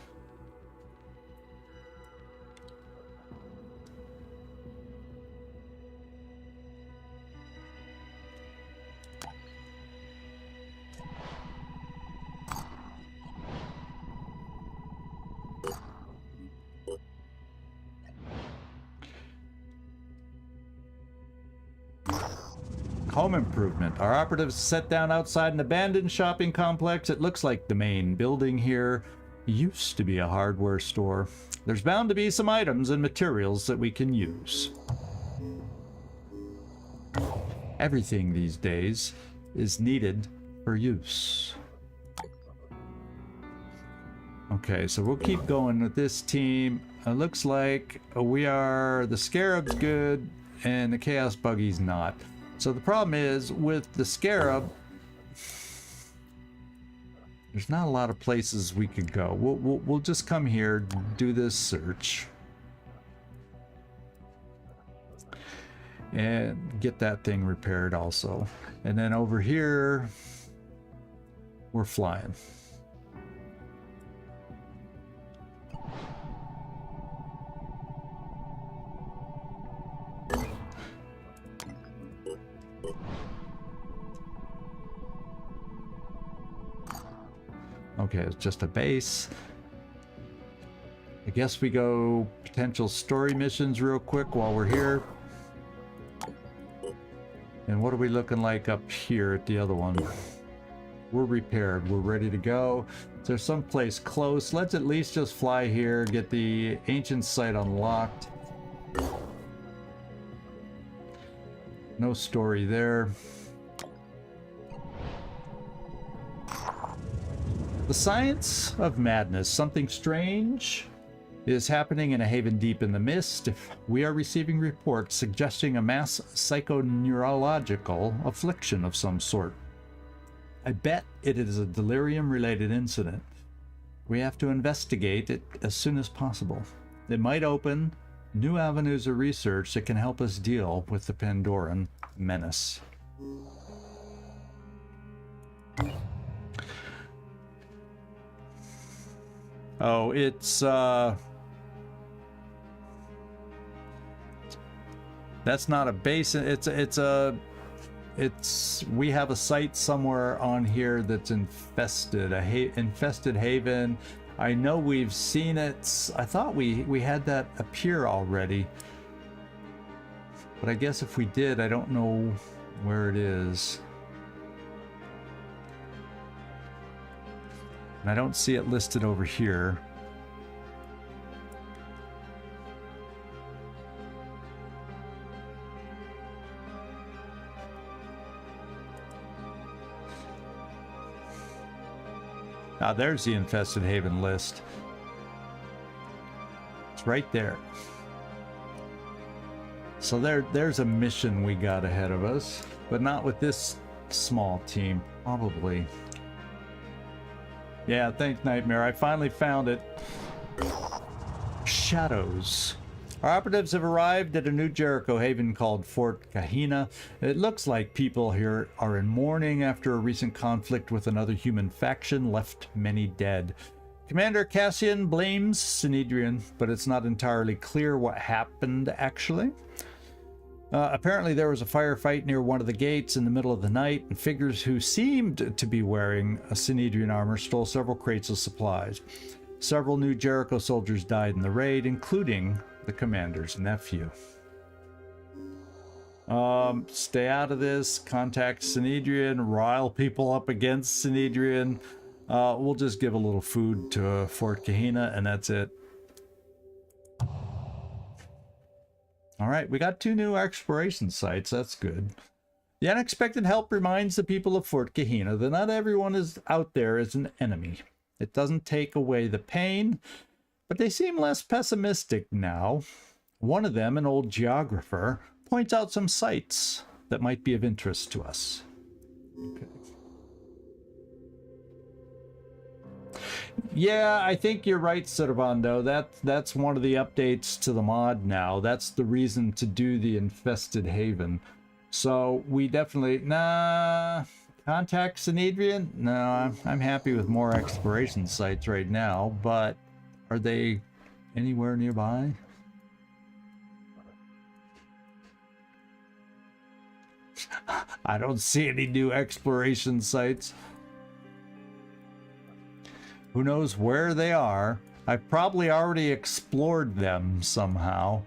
Home improvement. Our operatives set down outside an abandoned shopping complex. It looks like the main building here used to be a hardware store. There's bound to be some items and materials that we can use. Everything these days is needed for use. Okay, so we'll keep going with this team. It looks like the Scarab's good and the Chaos Buggy's not. So the problem is, with the Scarab, there's not a lot of places we could go. We'll just come here, do this search, and get that thing repaired also. And then over here, we're flying. Okay, it's just a base. I guess we go potential story missions real quick while we're here. And what are we looking like up here at the other one? We're repaired. We're ready to go. Is there someplace close? Let's at least just fly here, get the ancient site unlocked. No story there. The science of madness. Something strange is happening in a haven deep in the mist. We are receiving reports suggesting a mass psychoneurological affliction of some sort. I bet it is a delirium-related incident. We have to investigate it as soon as possible. It might open new avenues of research that can help us deal with the Pandoran menace. Oh, it's that's not a basin. We have a site somewhere on here that's infested, infested haven. I know we've seen it. I thought we had that appear already, but I guess if we did, I don't know where it is. And I don't see it listed over here. Ah, there's the infested haven list. It's right there. So there's a mission we got ahead of us, but not with this small team, probably. Yeah, thanks, Nightmare. I finally found it. Shadows. Our operatives have arrived at a new Jericho haven called Fort Kahina. It looks like people here are in mourning after a recent conflict with another human faction left many dead. Commander Cassian blames Synedrian, but it's not entirely clear what happened actually. Apparently there was a firefight near one of the gates in the middle of the night, and figures who seemed to be wearing a Synedrian armor stole several crates of supplies. Several new Jericho soldiers died in the raid, including the commander's nephew. Stay out of this. Contact Synedrian. Rile people up against Synedrian. We'll just give a little food to Fort Kahina, and that's it. All right, we got 2 new exploration sites. That's good. The unexpected help reminds the people of Fort Kahina that not everyone is out there as an enemy. It doesn't take away the pain, but they seem less pessimistic now. One of them, an old geographer, points out some sites that might be of interest to us. Okay. Yeah, I think you're right, Servando. That's one of the updates to the mod now. That's the reason to do the infested haven. So we definitely... Nah... Contact Synedrian? No, I'm happy with more exploration sites right now, but are they anywhere nearby? I don't see any new exploration sites. Who knows where they are? I've probably already explored them somehow.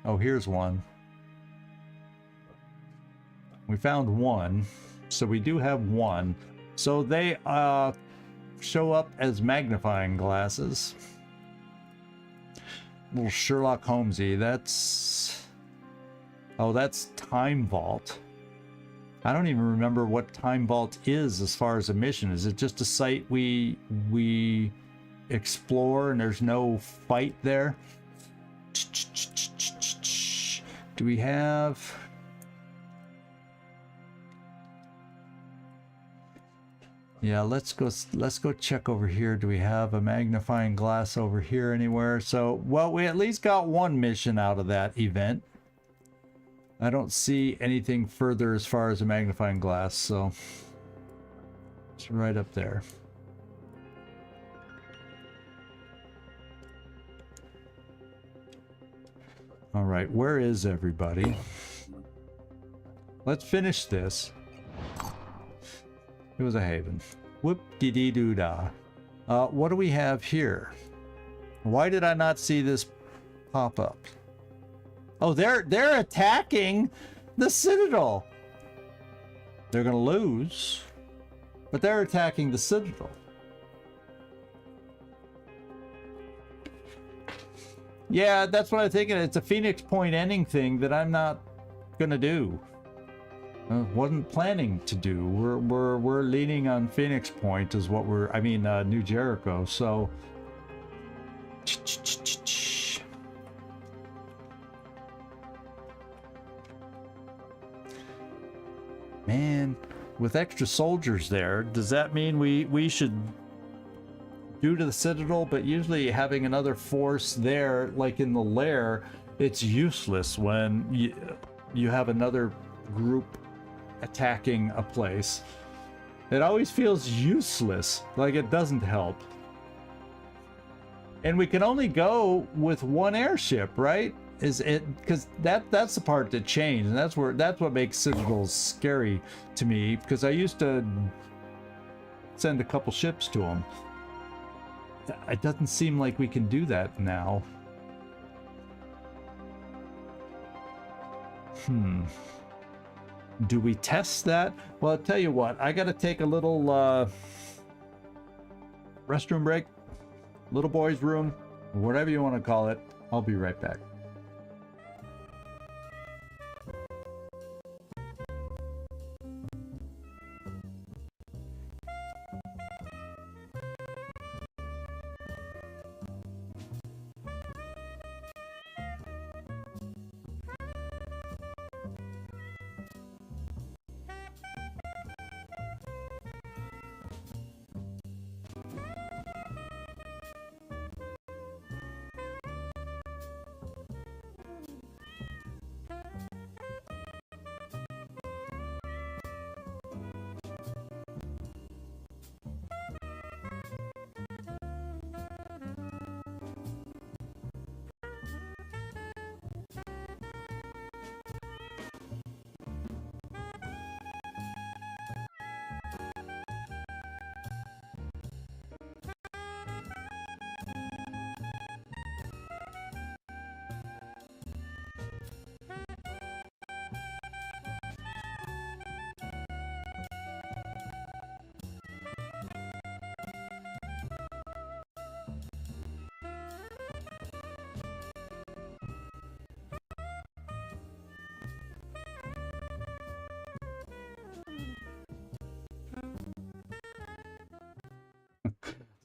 Oh, here's one. We found one. So we do have one. So they show up as magnifying glasses. Little Sherlock Holmesy. That's... Oh, that's Time Vault. I don't even remember what Time Vault is as far as a mission. Is it just a site we explore and there's no fight there? Do we have... Yeah, let's go check over here. Do we have a magnifying glass over here anywhere? So, well, we at least got one mission out of that event. I don't see anything further as far as a magnifying glass, so it's right up there. All right, where is everybody? Let's finish this. It was a haven. Whoop-de-dee-doo-dah. What do we have here? Why did I not see this pop up? Oh, they're attacking the Citadel. They're gonna lose, but they're attacking the Citadel. Yeah, that's what I'm thinking. It's a Phoenix Point ending thing that I'm not gonna do. Wasn't planning to do. We're leaning on Phoenix Point is what we're... I mean, New Jericho. So Man, with extra soldiers there, does that mean we should do to the Citadel? But usually having another force there, like in the lair, it's useless when you have another group attacking a place. It always feels useless, like it doesn't help. And we can only go with one airship, right? Is it because that's the part that changed, and that's what makes Citadels scary to me, because I used to send a couple ships to them. It doesn't seem like we can do that now. Do we test that? Well, I'll tell you what, I gotta take a little restroom break, little boy's room, whatever you want to call it. I'll be right back.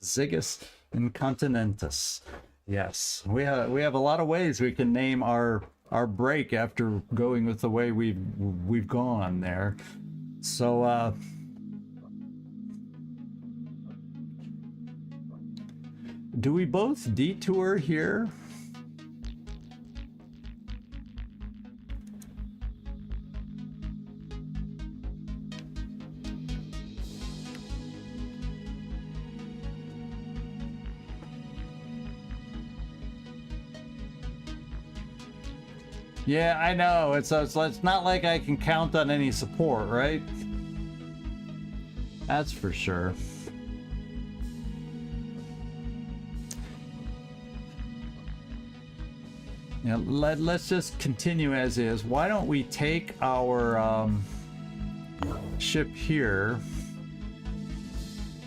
Ziggies Incontinentus. Yes, we have a lot of ways we can name our break after going with the way we've gone there. So do we both detour here? Yeah, I know. It's not like I can count on any support, right? That's for sure. Yeah, let's just continue as is. Why don't we take our ship here?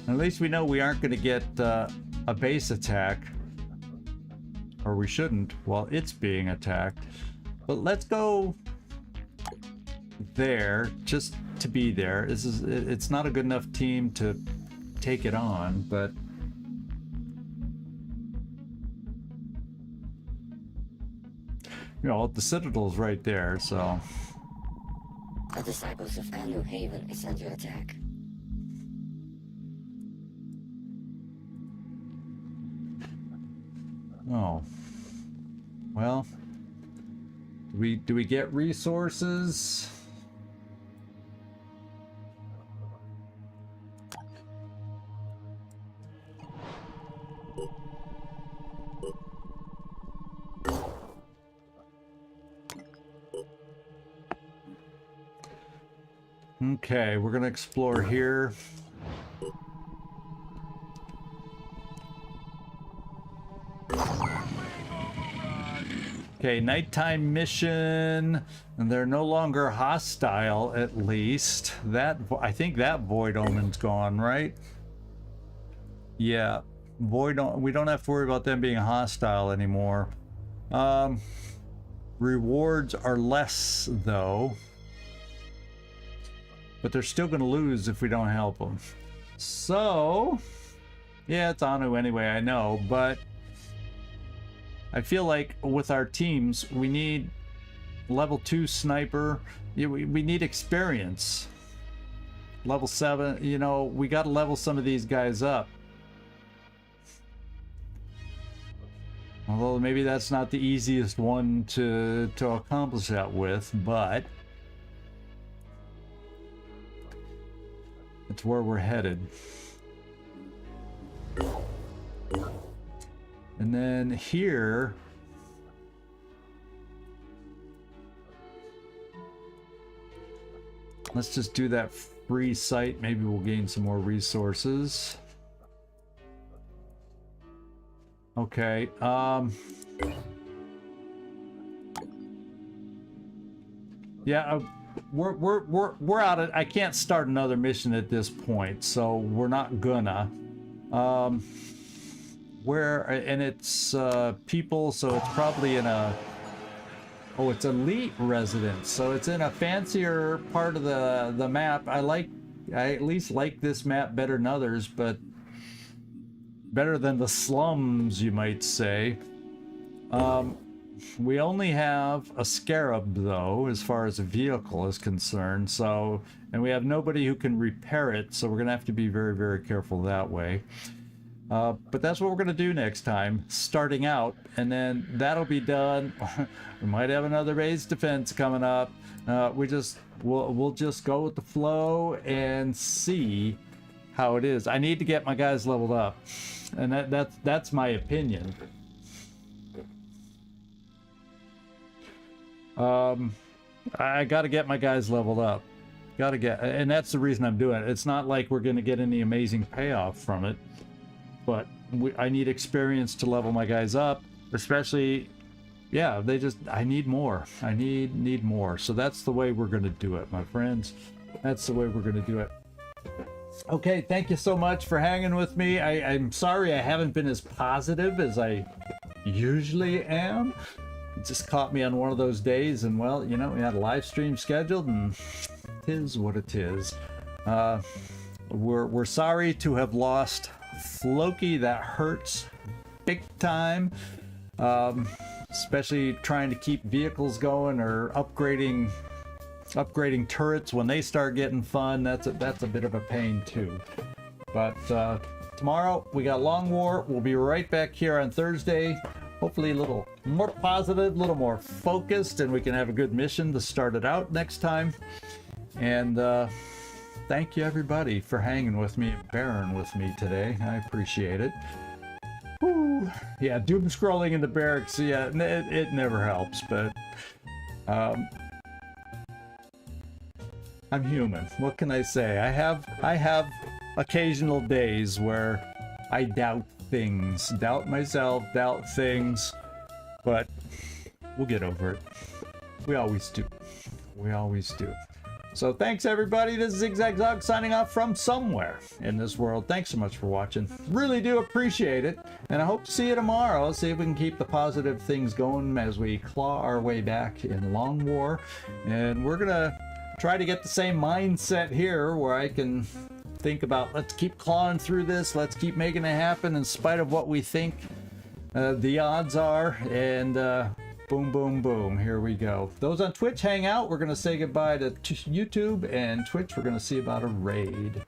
At least we know we aren't going to get a base attack. Or we shouldn't while it's being attacked. But let's go there just to be there. It's not a good enough team to take it on, but you know, the Citadel's right there, so. The Disciples of Anu Haven is under attack. Oh. Well. Do we get resources? Okay, we're gonna explore here. Okay, nighttime mission, and they're no longer hostile, at least. I think that Void Omen's gone, right? Yeah, we don't have to worry about them being hostile anymore. Rewards are less, though. But they're still going to lose if we don't help them. So, yeah, it's Anu anyway, I know, but I feel like with our teams, we need level 2 sniper. We need experience. Level 7, you know, we got to level some of these guys up. Although maybe that's not the easiest one to accomplish that with, but it's where we're headed. And then here, let's just do that free site. Maybe we'll gain some more resources. Okay, yeah, we're out of, I can't start another mission at this point, so we're not gonna. And it's people, so it's probably in a, oh, it's elite residence, so it's in a fancier part of the map. I at least like this map better than others, but better than the slums, you might say. We only have a scarab though, as far as a vehicle is concerned, so, and we have nobody who can repair it, so we're gonna have to be very, very careful that way. But that's what we're gonna do next time, starting out, and then that'll be done. We might have another base defense coming up. We'll just go with the flow and see how it is. I need to get my guys leveled up, and that's my opinion. I got to get my guys leveled up. And that's the reason I'm doing it. It's not like we're going to get any amazing payoff from it, but I need experience to level my guys up, especially, yeah, I need more. I need more. So that's the way we're going to do it, my friends. That's the way we're going to do it. Okay, thank you so much for hanging with me. I'm sorry I haven't been as positive as I usually am. It just caught me on one of those days, and well, you know, we had a live stream scheduled, and tis what it is. We're sorry to have lost Floki. That hurts big time. Especially trying to keep vehicles going or upgrading turrets when they start getting fun. That's a bit of a pain too. But tomorrow we got Long War. We'll be right back here on Thursday. Hopefully a little more positive, a little more focused, and we can have a good mission to start it out next time. And thank you everybody for hanging with me and bearing with me today. I appreciate it. Whew. Yeah, doom scrolling in the barracks, yeah, it never helps, but I'm human. What can I say? I have occasional days where I doubt things, doubt myself, doubt things, but we'll get over it. We always do. We always do. So thanks everybody. This is ZigZagZog signing off from somewhere in this world. Thanks so much for watching. Really do appreciate it. And I hope to see you tomorrow. See if we can keep the positive things going as we claw our way back in Long War. And we're gonna try to get the same mindset here where I can think about, let's keep clawing through this, let's keep making it happen in spite of what we think the odds are, and boom, boom, boom, here we go. Those on Twitch hang out. We're going to say goodbye to YouTube, and Twitch we're going to see about a raid.